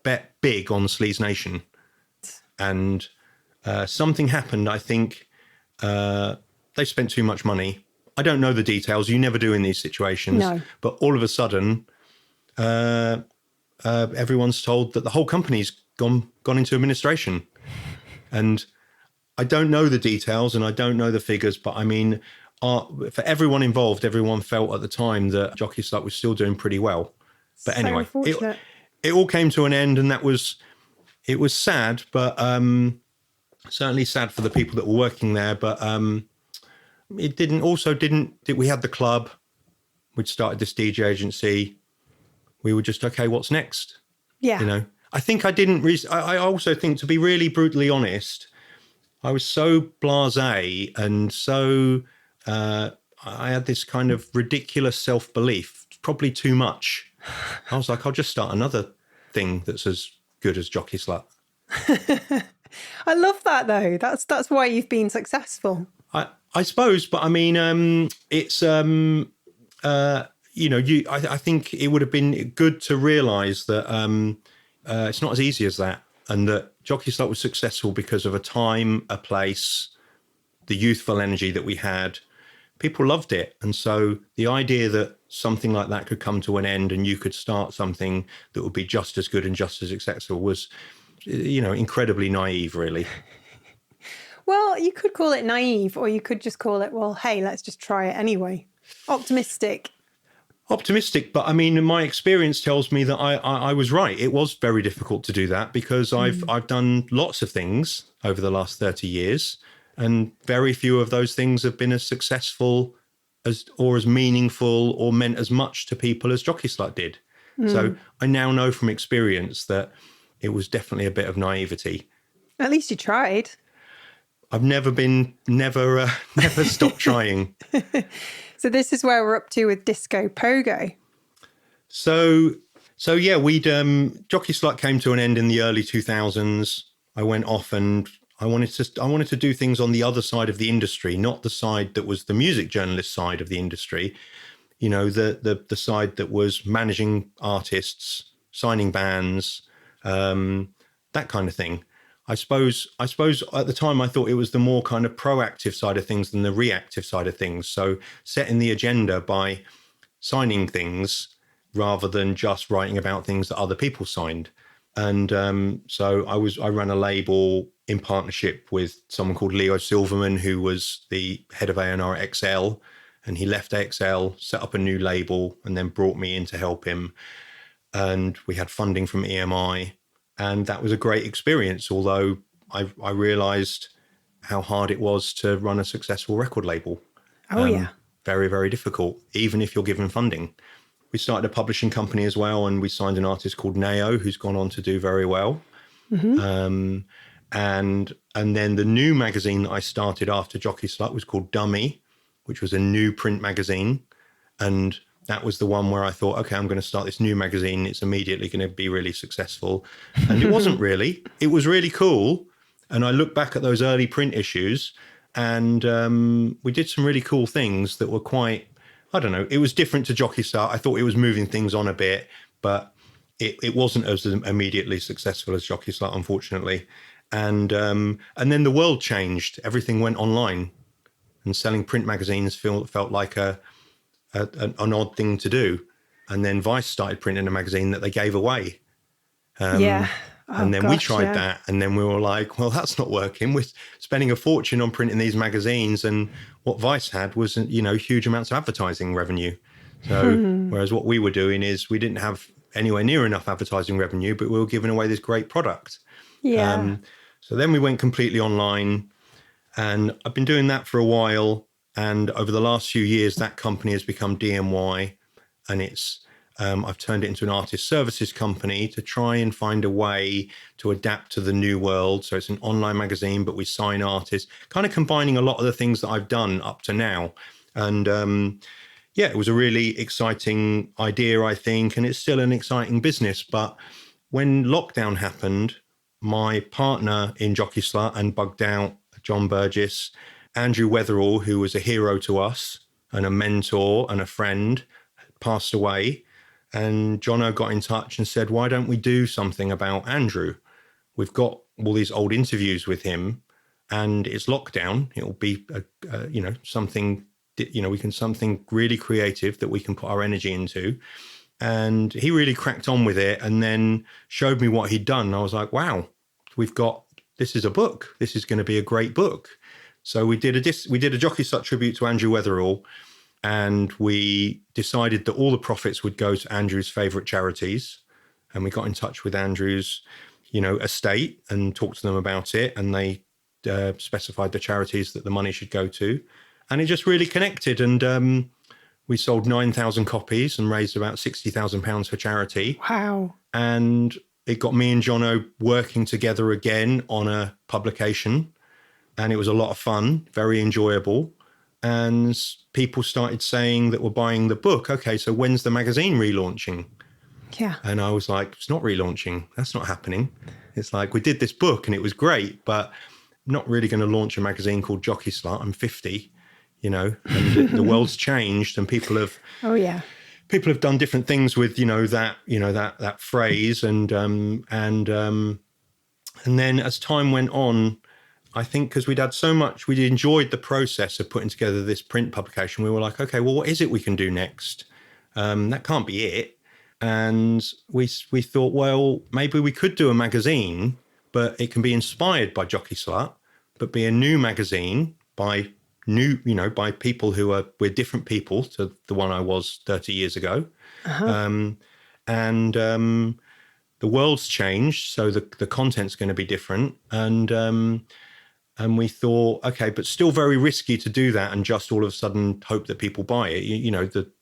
bet big on Sleaze Nation, and something happened. I think they spent too much money. I don't know the details. You never do in these situations. No. But all of a sudden, everyone's told that the whole company's gone into administration, and I don't know the details and I don't know the figures, but I mean, for everyone involved, everyone felt at the time that Jockey Slut was still doing pretty well. But so anyway, unfortunate. It all came to an end, and it was sad, but certainly sad for the people that were working there. But it didn't. We had the club. We'd started this DJ agency. We were just, okay, what's next? Yeah. I think I didn't. I also think, to be really brutally honest, I was so blasé and so. I had this kind of ridiculous self-belief, probably too much. I was like, I'll just start another thing that's as good as Jockey Slut. I love that, though. That's why you've been successful. I suppose, but I mean, it's I think it would have been good to realise that it's not as easy as that, and that Jockey Slut was successful because of a time, a place, the youthful energy that we had. People loved it. And so the idea that something like that could come to an end and you could start something that would be just as good and just as successful was, incredibly naive, really. Well, you could call it naive, or you could just call it, well, hey, let's just try it anyway. Optimistic, but I mean, my experience tells me that I was right. It was very difficult to do that, because I've done lots of things over the last 30 years. And very few of those things have been as successful as meaningful or meant as much to people as Jockey Slut did. So I now know from experience that it was definitely a bit of naivety. At least you tried. I've never stopped trying. So this is where we're up to with Disco Pogo. So yeah, Jockey Slut came to an end in the early 2000s. I went off and I wanted to do things on the other side of the industry, not the side that was the music journalist side of the industry. The side that was managing artists, signing bands, that kind of thing. I suppose at the time I thought it was the more kind of proactive side of things than the reactive side of things. So setting the agenda by signing things rather than just writing about things that other people signed. And so I ran a label in partnership with someone called Leo Silverman, who was the head of A&R at XL, and he left XL, set up a new label, and then brought me in to help him. And we had funding from EMI, and that was a great experience. Although I realised how hard it was to run a successful record label. Oh, yeah. Very, very difficult, even if you're given funding. We started a publishing company as well, and we signed an artist called Nao, who's gone on to do very well. And then the new magazine that I started after Jockey Slut was called Dummy, which was a new print magazine. And that was the one where I thought, okay, I'm going to start this new magazine. It's immediately going to be really successful. And it wasn't really. It was really cool. And I look back at those early print issues, and we did some really cool things that were quite, I don't know, it was different to Jockey Slut. I thought it was moving things on a bit, but it wasn't as immediately successful as Jockey Slut, unfortunately. And then the world changed. Everything went online, and selling print magazines felt like an odd thing to do. And then Vice started printing a magazine that they gave away. And then we tried that, and then we were like, well, that's not working. We're spending a fortune on printing these magazines, and what Vice had was, huge amounts of advertising revenue. So whereas what we were doing is we didn't have anywhere near enough advertising revenue, but we were giving away this great product. Yeah. So then we went completely online, and I've been doing that for a while. And over the last few years, that company has become DMY, and I've turned it into an artist services company to try and find a way to adapt to the new world. So it's an online magazine, but we sign artists, kind of combining a lot of the things that I've done up to now. And it was a really exciting idea, I think, and it's still an exciting business. But when lockdown happened, my partner in Jockey Slut and Bugged Out, John Burgess, Andrew Weatherall, who was a hero to us and a mentor and a friend, passed away. And Jono got in touch and said, why don't we do something about Andrew? We've got all these old interviews with him, and it's lockdown. It'll be, something, something really creative that we can put our energy into. And he really cracked on with it, and then showed me what he'd done. I was like, wow, this is a book. This is going to be a great book. So we did a Jockey Slut tribute to Andrew Weatherall. And we decided that all the profits would go to Andrew's favorite charities. And we got in touch with Andrew's, estate and talked to them about it. And they specified the charities that the money should go to. And it just really connected. And we sold 9,000 copies and raised about £60,000 for charity. Wow. And it got me and Jono working together again on a publication. And it was a lot of fun, very enjoyable. And people started saying that were buying the book, okay, so when's the magazine relaunching? Yeah. And I was like, it's not relaunching. That's not happening. It's like, we did this book and it was great, but I'm not really going to launch a magazine called Jockey Slut. I'm 50, and the world's changed, and people have done different things with, that phrase. And then as time went on, I think because we'd enjoyed the process of putting together this print publication, we were like, okay, well, what is it we can do next? That can't be it. And we thought, well, maybe we could do a magazine, but it can be inspired by Jockey Slut, but be a new magazine by people we're different people to the one I was 30 years ago. Uh-huh. The world's changed, so the content's going to be different. And we thought, okay, but still very risky to do that and just all of a sudden hope that people buy it.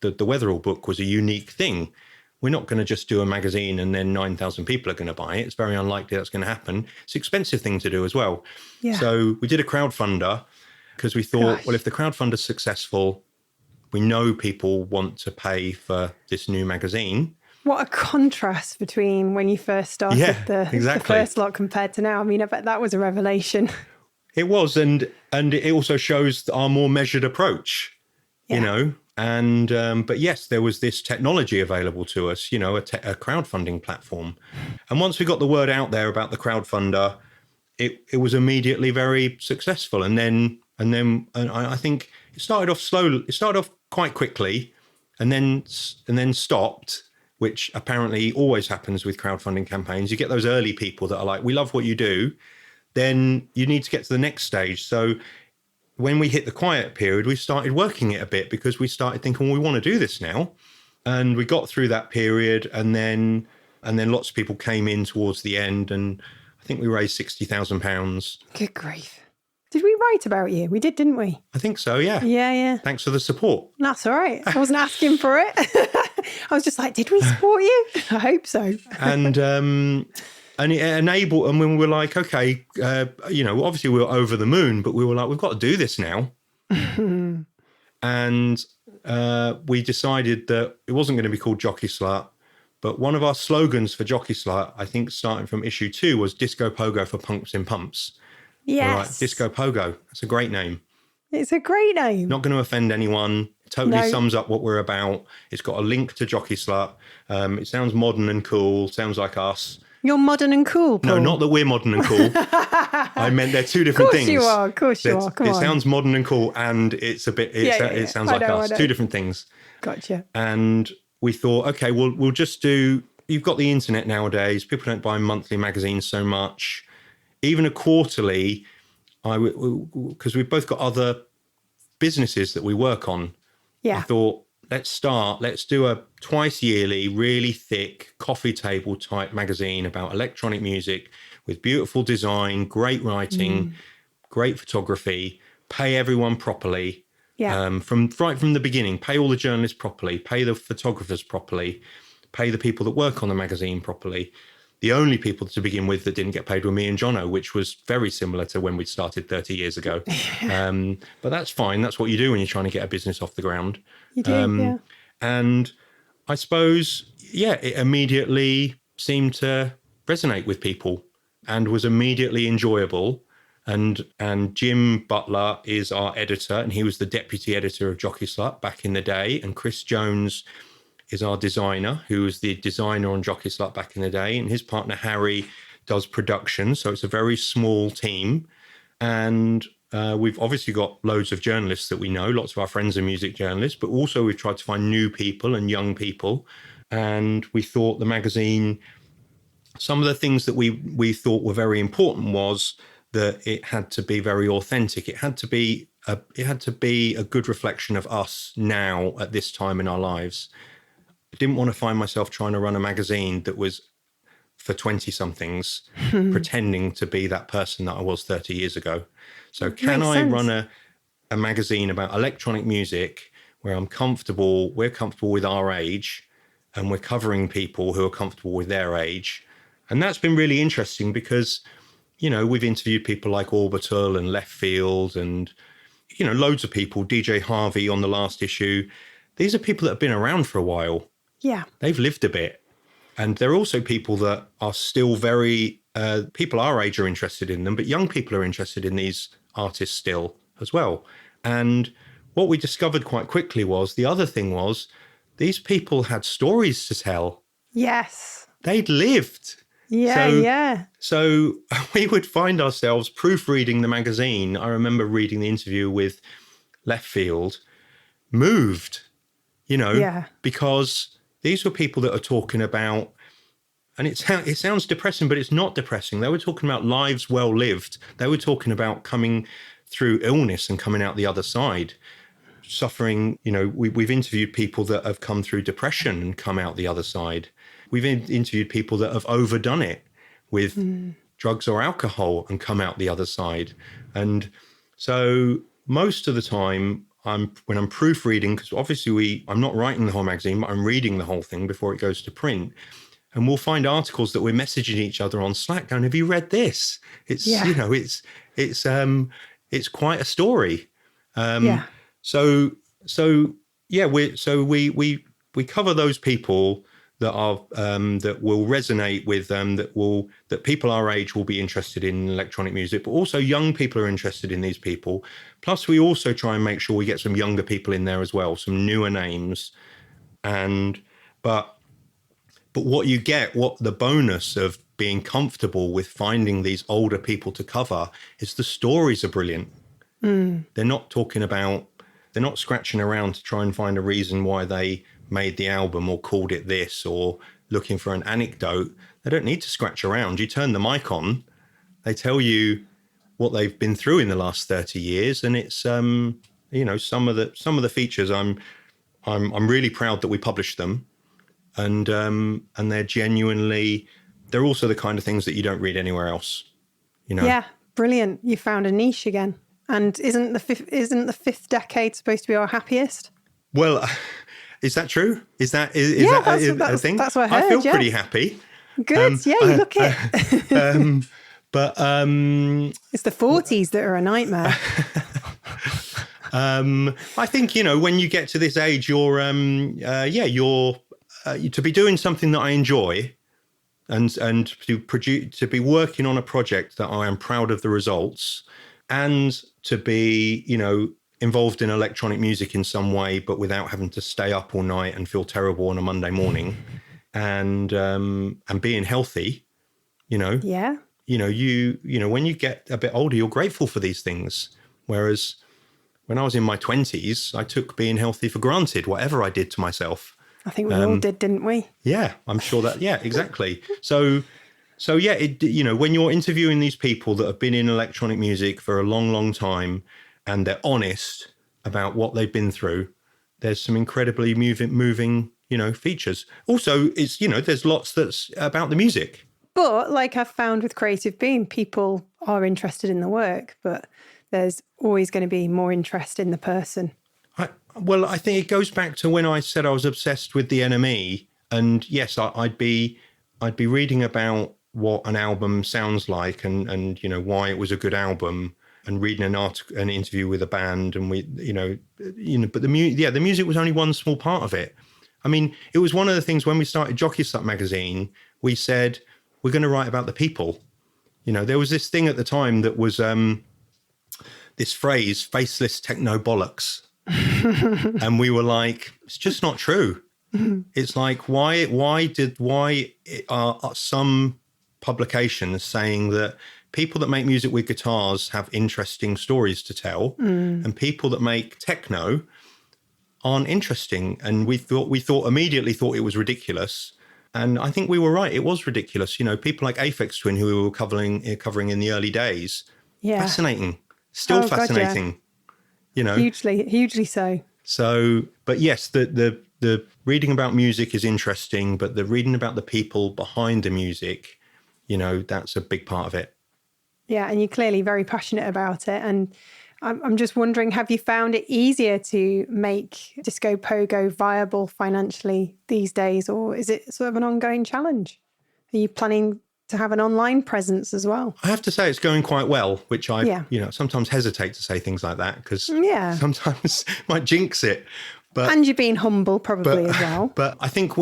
The Weatherall book was a unique thing. We're not going to just do a magazine and then 9,000 people are going to buy it. It's very unlikely that's going to happen. It's an expensive thing to do as well. Yeah. So we did a crowdfunder because we thought, well, if the crowdfunder's successful, we know people want to pay for this new magazine. What a contrast between when you first started the first lot compared to now. I mean, I bet that was a revelation. It was, and it also shows our more measured approach, but yes, there was this technology available to us, a crowdfunding platform. And once we got the word out there about the crowdfunder, it was immediately very successful. And I think it started off slowly. It started off quite quickly, and then stopped, which apparently always happens with crowdfunding campaigns. You get those early people that are like, we love what you do. Then you need to get to the next stage. So when we hit the quiet period, we started working it a bit because we started thinking, well, we want to do this now. And we got through that period, and then lots of people came in towards the end, and I think we raised £60,000. Good grief. Did we write about you? We did, didn't we? I think so, yeah. Yeah. Thanks for the support. That's all right. I wasn't asking for it. I was just like, did we support you? I hope so. And it enabled, and when we were like, okay, obviously we were over the moon, but we were like, we've got to do this now. And we decided that it wasn't going to be called Jockey Slut, but one of our slogans for Jockey Slut, I think starting from issue 2, was Disco Pogo for punks in pumps. Yes. Like, Disco Pogo. That's a great name. It's a great name. Not going to offend anyone. Totally sums up what we're about. It's got a link to Jockey Slut. It sounds modern and cool. Sounds like us. You're modern and cool, Paul. No, not that we're modern and cool. I meant they're two different things. Of course you are. Come on. It sounds modern and cool, and it sounds like us. Two different things. Gotcha. And we thought, okay, we'll just do. You've got the internet nowadays. People don't buy monthly magazines so much. Even a quarterly, because we've both got other businesses that we work on. Yeah. I thought, let's do a twice yearly, really thick coffee table type magazine about electronic music with beautiful design, great writing, great photography, pay everyone properly. Yeah. From the beginning, pay all the journalists properly, pay the photographers properly, pay the people that work on the magazine properly. The only people to begin with that didn't get paid were me and Jono, which was very similar to when we started 30 years ago. But that's fine. That's what you do when you're trying to get a business off the ground. You do, yeah. And I suppose, it immediately seemed to resonate with people and was immediately enjoyable. And Jim Butler is our editor, and he was the deputy editor of Jockey Slut back in the day. And Chris Jones is our designer, who was the designer on Jockey Slut back in the day. And his partner, Harry, does production. So it's a very small team. And we've obviously got loads of journalists that we know. Lots of our friends are music journalists, but also we've tried to find new people and young people. And we thought the magazine, some of the things that we thought were very important was that it had to be very authentic. It had to be a good reflection of us now at this time in our lives. I didn't want to find myself trying to run a magazine that was for 20-somethings, pretending to be that person that I was 30 years ago. So can I run a magazine about electronic music where we're comfortable with our age, and we're covering people who are comfortable with their age? And that's been really interesting because, we've interviewed people like Orbital and Left Field and, loads of people, DJ Harvey on the last issue. These are people that have been around for a while. Yeah. They've lived a bit. And they're also people that are still very, people our age are interested in them, but young people are interested in these artists still as well. And what we discovered quite quickly was, the other thing was, these people had stories to tell. Yes. They'd lived. Yeah. So we would find ourselves proofreading the magazine. I remember reading the interview with Left Field, moved, because these were people that are talking about, and it sounds depressing, but it's not depressing. They were talking about lives well lived. They were talking about coming through illness and coming out the other side, suffering. We've interviewed people that have come through depression and come out the other side. We've interviewed people that have overdone it with drugs or alcohol and come out the other side. And so most of the time, when I'm proofreading, because obviously I'm not writing the whole magazine, but I'm reading the whole thing before it goes to print. And we'll find articles that we're messaging each other on Slack going, have you read this? It's, it's quite a story. We cover those people that are that will resonate with them, that people our age will be interested in electronic music, but also young people are interested in these people. Plus, we also try and make sure we get some younger people in there as well, some newer names. But what you get, what the bonus of being comfortable with finding these older people to cover is the stories are brilliant. They're not scratching around to try and find a reason why they made the album or called it this or looking for an anecdote. They don't need to scratch around. You turn the mic on, they tell you what they've been through in the last 30 years. And it's, some of the features I'm really proud that we published them. And they're also the kind of things that you don't read anywhere else, Yeah, Brilliant. You found a niche again. And isn't the fifth decade supposed to be our happiest? Well, is that true? Is that a thing? That's what I heard. I feel pretty happy. Good. You look it. But it's the 40s that are a nightmare. I think, when you get to this age, you're to be doing something that I enjoy and to be working on a project that I am proud of the results, and to be, involved in electronic music in some way, but without having to stay up all night and feel terrible on a Monday morning, and being healthy, Yeah. When you get a bit older, you're grateful for these things. Whereas when I was in my 20s, I took being healthy for granted, whatever I did to myself. I think we all did, didn't we? Yeah, I'm sure that, yeah, exactly. So yeah, when you're interviewing these people that have been in electronic music for a long, long time, and they're honest about what they've been through, there's some incredibly moving, features. Also, it's, there's lots that's about the music. But like I've found with Creative Being, people are interested in the work, but there's always going to be more interest in the person. I think it goes back to when I said I was obsessed with the NME, and yes, I'd be reading about what an album sounds like, and why it was a good album, and reading an interview with a band, and but the music was only one small part of it. I mean, it was one of the things when we started Jockey Slut magazine, we said we're going to write about the people. There was this thing at the time that was this phrase, faceless techno bollocks. And we were like, it's just not true. It's like, why are some publications saying that people that make music with guitars have interesting stories to tell, and people that make techno aren't interesting? And we immediately thought it was ridiculous. And I think we were right. It was ridiculous. People like Aphex Twin, who we were covering in the early days. Yeah. Fascinating. Still fascinating. God, yeah. Hugely so. So, but yes, the reading about music is interesting, but the reading about the people behind the music, that's a big part of it. Yeah, and you're clearly very passionate about it. And I'm just wondering, have you found it easier to make Disco Pogo viable financially these days, or is it sort of an ongoing challenge? Are you planning to have an online presence as well? I have to say it's going quite well, which I sometimes hesitate to say things like that because sometimes might jinx it. And you're being humble probably as well. But I think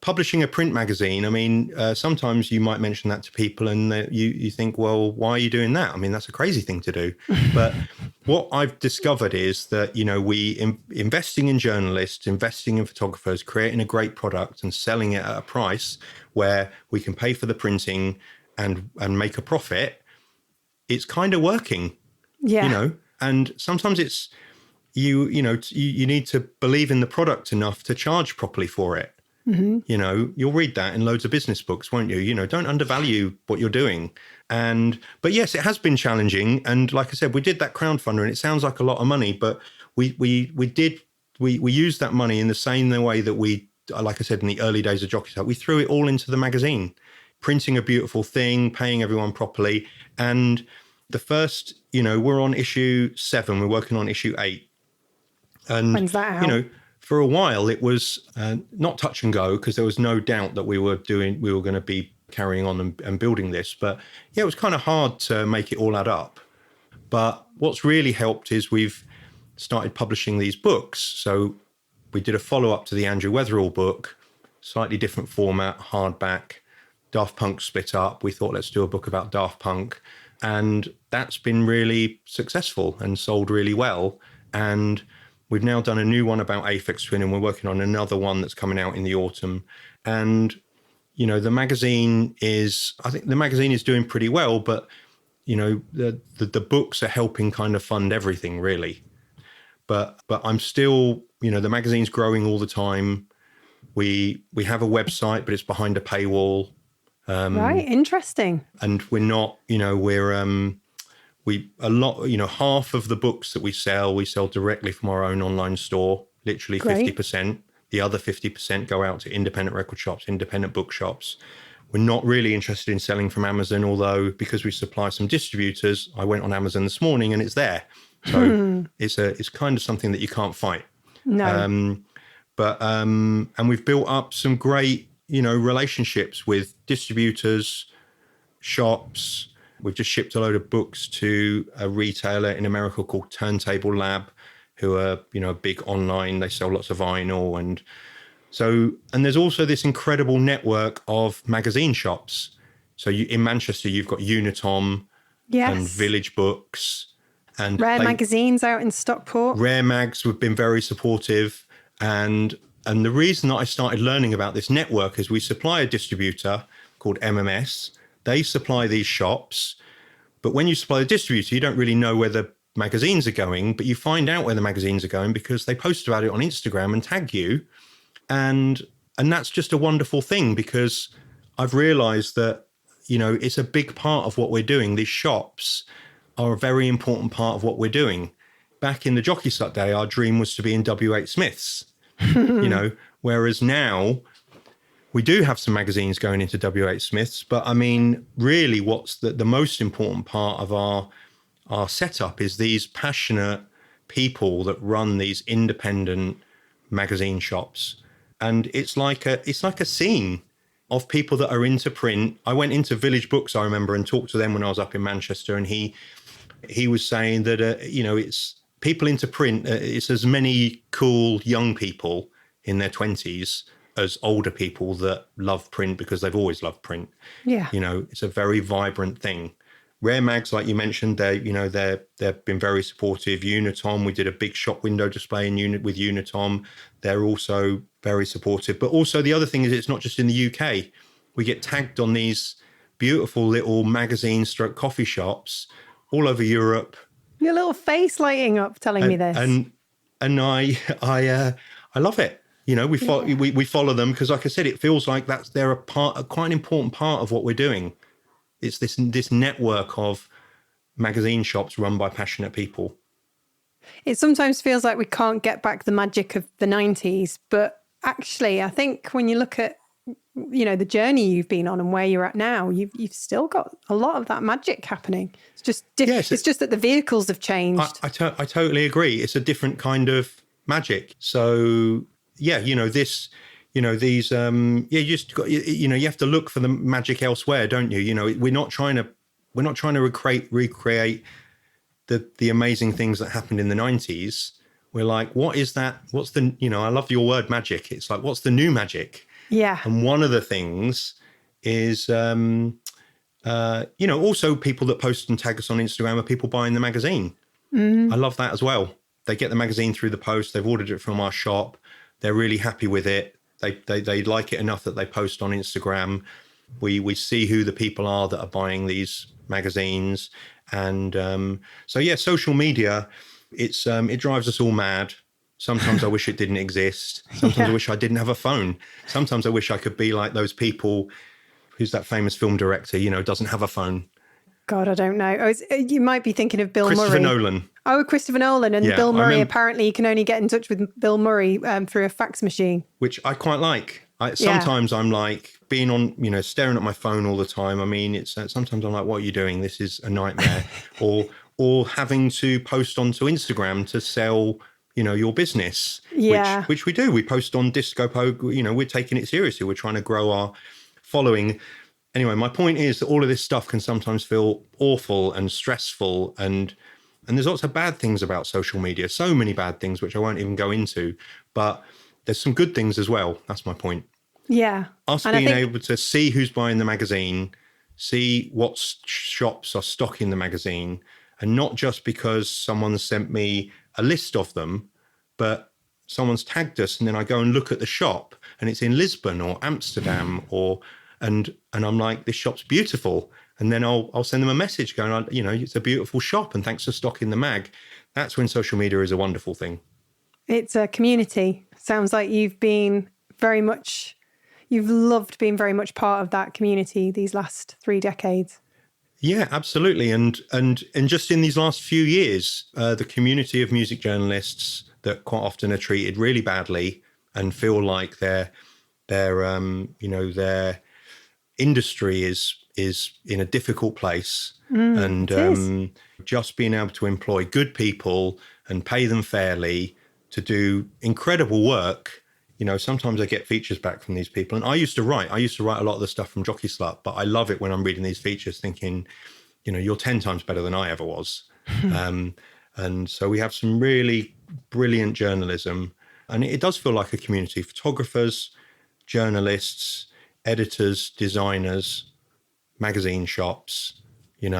publishing a print magazine, I mean, sometimes you might mention that to people and you think, well, why are you doing that? I mean, that's a crazy thing to do. But what I've discovered is that, investing in journalists, investing in photographers, creating a great product and selling it at a price where we can pay for the printing and make a profit, it's kind of working. Yeah. And sometimes it's, you need to believe in the product enough to charge properly for it. Mm-hmm. You'll read that in loads of business books, won't you? Don't undervalue what you're doing. But yes, it has been challenging. And like I said, we did that crowdfunder and it sounds like a lot of money, but we used that money in the same way that we, like I said, in the early days of Jockey Slut, we threw it all into the magazine, printing a beautiful thing, paying everyone properly. And the first, we're on issue 7, we're working on issue 8. And, when's that out? For a while it was not touch and go because there was no doubt that we were going to be carrying on and building this. But yeah, it was kind of hard to make it all add up. But what's really helped is we've started publishing these books. So we did a follow-up to the Andrew Weatherall book, slightly different format, hardback. Daft Punk split up. We thought, let's do a book about Daft Punk. And that's been really successful and sold really well. And we've now done a new one about Aphex Twin, and we're working on another one that's coming out in the autumn. And, the magazine is doing pretty well, but, the books are helping kind of fund everything really. But I'm still, the magazine's growing all the time. We have a website, but it's behind a paywall. Right. Interesting. And we're not, half of the books that we sell directly from our own online store, literally 50%. The other 50% go out to independent record shops, independent bookshops. We're not really interested in selling from Amazon, although because we supply some distributors, I went on Amazon this morning and it's there. So it's kind of something that you can't fight. No. And we've built up some great, relationships with distributors, shops. We've just shipped a load of books to a retailer in America called Turntable Lab, who are, big online. They sell lots of vinyl. And there's also this incredible network of magazine shops. So in Manchester, you've got Unitom and Village Books. And Rare Magazines out in Stockport. Rare Mags have been very supportive. And the reason that I started learning about this network is we supply a distributor called MMS. They supply these shops. But when you supply a distributor, you don't really know where the magazines are going, but you find out where the magazines are going because they post about it on Instagram and tag you. And that's just a wonderful thing, because I've realized that, it's a big part of what we're doing. These shops are a very important part of what we're doing. Back in the Jockey Slut day, our dream was to be in W.H. Smith's, whereas now we do have some magazines going into W.H. Smith's. But I mean, really what's the most important part of our setup is these passionate people that run these independent magazine shops. And it's like a scene of people that are into print. I went into Village Books, I remember, and talked to them when I was up in Manchester. And he was saying that, it's people into print. It's as many cool young people in their 20s as older people that love print because they've always loved print. Yeah. It's a very vibrant thing. Rare Mags, like you mentioned, they've been very supportive. Unitom, we did a big shop window display with Unitom. They're also very supportive. But also the other thing is it's not just in the UK. We get tagged on these beautiful little magazine stroke coffee shops all over Europe. Your little face lighting up telling me this. And I love it. We follow them because, like I said, it feels like they're quite an important part of what we're doing. It's this network of magazine shops run by passionate people. It sometimes feels like we can't get back the magic of the 90s, but actually, I think when you look at, the journey you've been on and where you're at now, you've still got a lot of that magic happening. It's just it's just that the vehicles have changed. I totally agree. It's a different kind of magic. So yeah, these, you just got, you have to look for the magic elsewhere, don't you? We're not trying to recreate the amazing things that happened in the 90s. We're like, what is that? What's the, I love your word magic. It's like, what's the new magic? Yeah. And one of the things is, also people that post and tag us on Instagram are people buying the magazine. I love that as well. They get the magazine through the post. They've ordered it from our shop. They're really happy with it. They like it enough that they post on Instagram. We see who the people are that are buying these magazines. And social media, it drives us all mad. Sometimes I wish it didn't exist. Sometimes I wish I didn't have a phone. Sometimes I wish I could be like those people. Who's that famous film director, doesn't have a phone? God, I don't know. You might be thinking of Bill Murray. Christopher Nolan. Oh, Christopher Nolan. And Bill Murray, apparently you can only get in touch with Bill Murray through a fax machine. Which I quite like. Sometimes I'm like being on, staring at my phone all the time. I mean, it's sometimes I'm like, what are you doing? This is a nightmare. or having to post onto Instagram to sell, your business. Yeah. Which we do. We post on Disco Pogo. We're taking it seriously. We're trying to grow our following. Anyway, my point is that all of this stuff can sometimes feel awful and stressful, and there's lots of bad things about social media, so many bad things, which I won't even go into, but there's some good things as well. That's my point. Yeah. Us being able to see who's buying the magazine, see what shops are stocking the magazine, and not just because someone sent me a list of them, but someone's tagged us and then I go and look at the shop and it's in Lisbon or Amsterdam and I'm like, this shop's beautiful. And then I'll send them a message going, it's a beautiful shop and thanks for stocking the mag. That's when social media is a wonderful thing. It's a community. Sounds like you've loved being very much part of that community these last 3 decades. Yeah, absolutely. And just in these last few years, the community of music journalists that quite often are treated really badly and feel like they're industry is in a difficult place, and just being able to employ good people and pay them fairly to do incredible work. Sometimes I get features back from these people, and I used to write a lot of the stuff from Jockey Slut, but I love it when I'm reading these features thinking, you're 10 times better than I ever was. And so we have some really brilliant journalism, and it does feel like a community. Photographers, journalists, editors, designers, magazine shops, and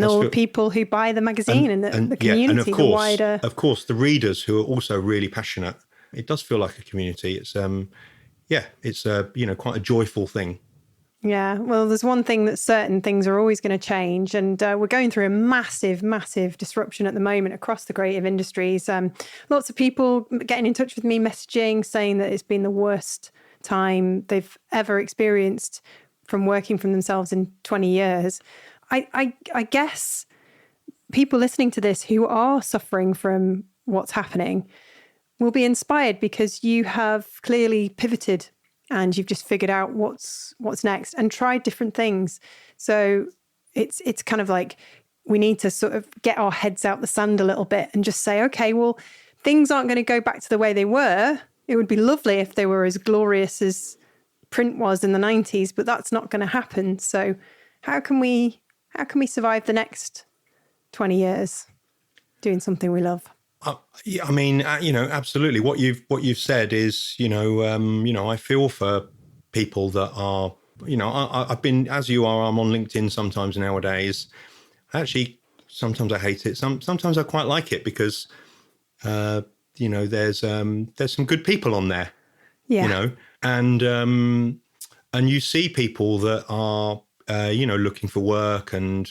all the people who buy the magazine and the community, and of course, the wider... Of course, the readers who are also really passionate. It does feel like a community. It's quite a joyful thing. Yeah, well, there's one thing that's certain: things are always going to change, and we're going through a massive, massive disruption at the moment across the creative industries. Lots of people getting in touch with me, messaging, saying that it's been the worst time they've ever experienced from working from themselves in 20 years. I guess people listening to this who are suffering from what's happening will be inspired because you have clearly pivoted and you've just figured out what's next and tried different things. So it's kind of like we need to sort of get our heads out the sand a little bit and just say, okay, well, things aren't going to go back to the way they were. It would be lovely if they were as glorious as print was in the 90s, but that's not going to happen. So how can we survive the next 20 years doing something we love? I mean, absolutely. What you've said is, I feel for people that are, I've been, as you are, I'm on LinkedIn sometimes nowadays. Actually, sometimes I hate it. Sometimes I quite like it because, there's some good people on there, and you see people that are, looking for work and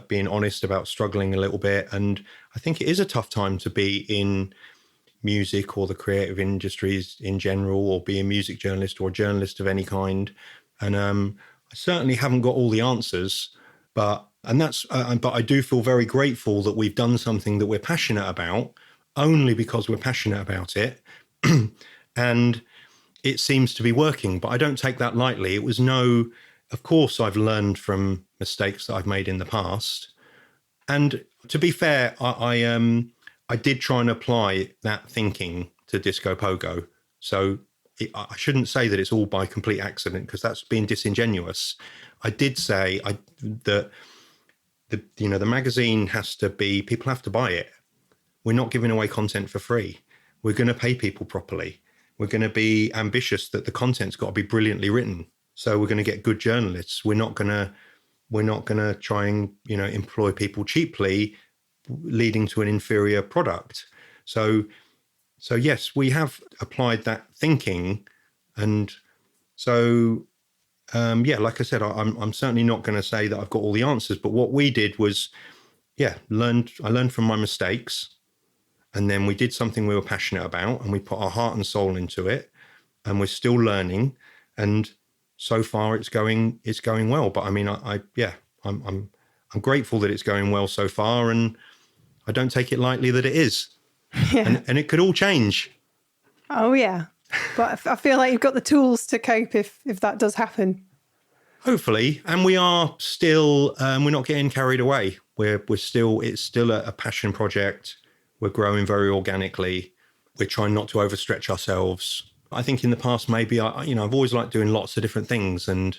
being honest about struggling a little bit. And I think it is a tough time to be in music or the creative industries in general, or be a music journalist or a journalist of any kind. And I certainly haven't got all the answers, but I do feel very grateful that we've done something that we're passionate about, only because we're passionate about it. And it seems to be working, but I don't take that lightly. Of course, I've learned from mistakes that I've made in the past. And to be fair, I did try and apply that thinking to Disco Pogo. So I shouldn't say that it's all by complete accident, because that's being disingenuous. I did say that the magazine has to be, people have to buy it. We're not giving away content for free. We're going to pay people properly. We're going to be ambitious that the content's got to be brilliantly written. So we're going to get good journalists. We're not going to try and, employ people cheaply, leading to an inferior product. So yes, we have applied that thinking. And so, like I said, I'm certainly not going to say that I've got all the answers, but what we did was, I learned from my mistakes, and then we did something we were passionate about, and we put our heart and soul into it, and we're still learning. And so far it's going well. But I mean, I'm grateful that it's going well so far, and I don't take it lightly that it is. Yeah. And it could all change. Oh yeah. But I feel like you've got the tools to cope if that does happen. Hopefully. And we are still, we're not getting carried away. It's still a passion project. We're growing very organically. We're trying not to overstretch ourselves. I think in the past, maybe I've always liked doing lots of different things, and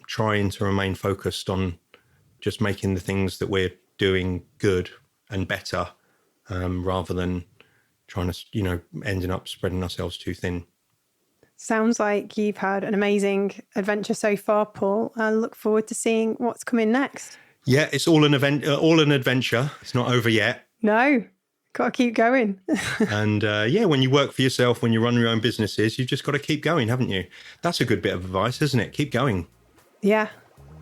trying to remain focused on just making the things that we're doing good and better, rather than trying to, ending up spreading ourselves too thin. Sounds like you've had an amazing adventure so far, Paul. I look forward to seeing what's coming next. Yeah, it's all an adventure. It's not over yet. No. Got to keep going. And when you work for yourself, when you run your own businesses, you've just got to keep going, haven't you? That's a good bit of advice, isn't it? Keep going. Yeah.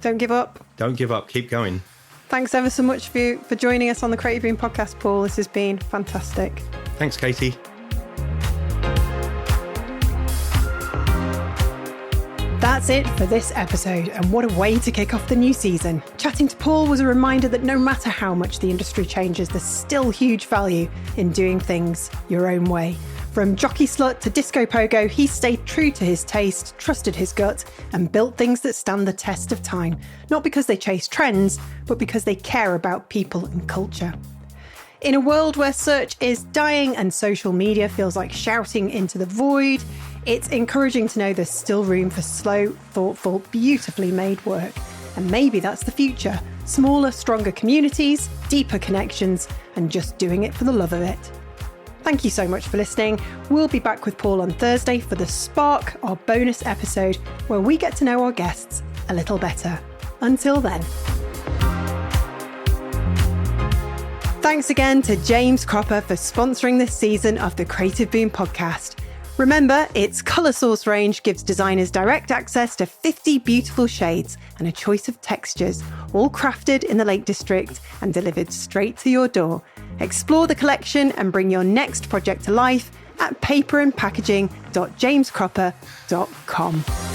Don't give up. Don't give up. Keep going. Thanks ever so much for joining us on the Creative Room podcast, Paul. This has been fantastic. Thanks, Katie. That's it for this episode, and what a way to kick off the new season. Chatting to Paul was a reminder that no matter how much the industry changes, there's still huge value in doing things your own way. From Jockey Slut to Disco Pogo, he stayed true to his taste, trusted his gut, and built things that stand the test of time, not because they chase trends, but because they care about people and culture. In a world where search is dying and social media feels like shouting into the void, it's encouraging to know there's still room for slow, thoughtful, beautifully made work. And maybe that's the future. Smaller, stronger communities, deeper connections, and just doing it for the love of it. Thank you so much for listening. We'll be back with Paul on Thursday for The Spark, our bonus episode, where we get to know our guests a little better. Until then. Thanks again to James Cropper for sponsoring this season of the Creative Boom podcast. Remember, its colour source range gives designers direct access to 50 beautiful shades and a choice of textures, all crafted in the Lake District and delivered straight to your door. Explore the collection and bring your next project to life at paperandpackaging.jamescropper.com.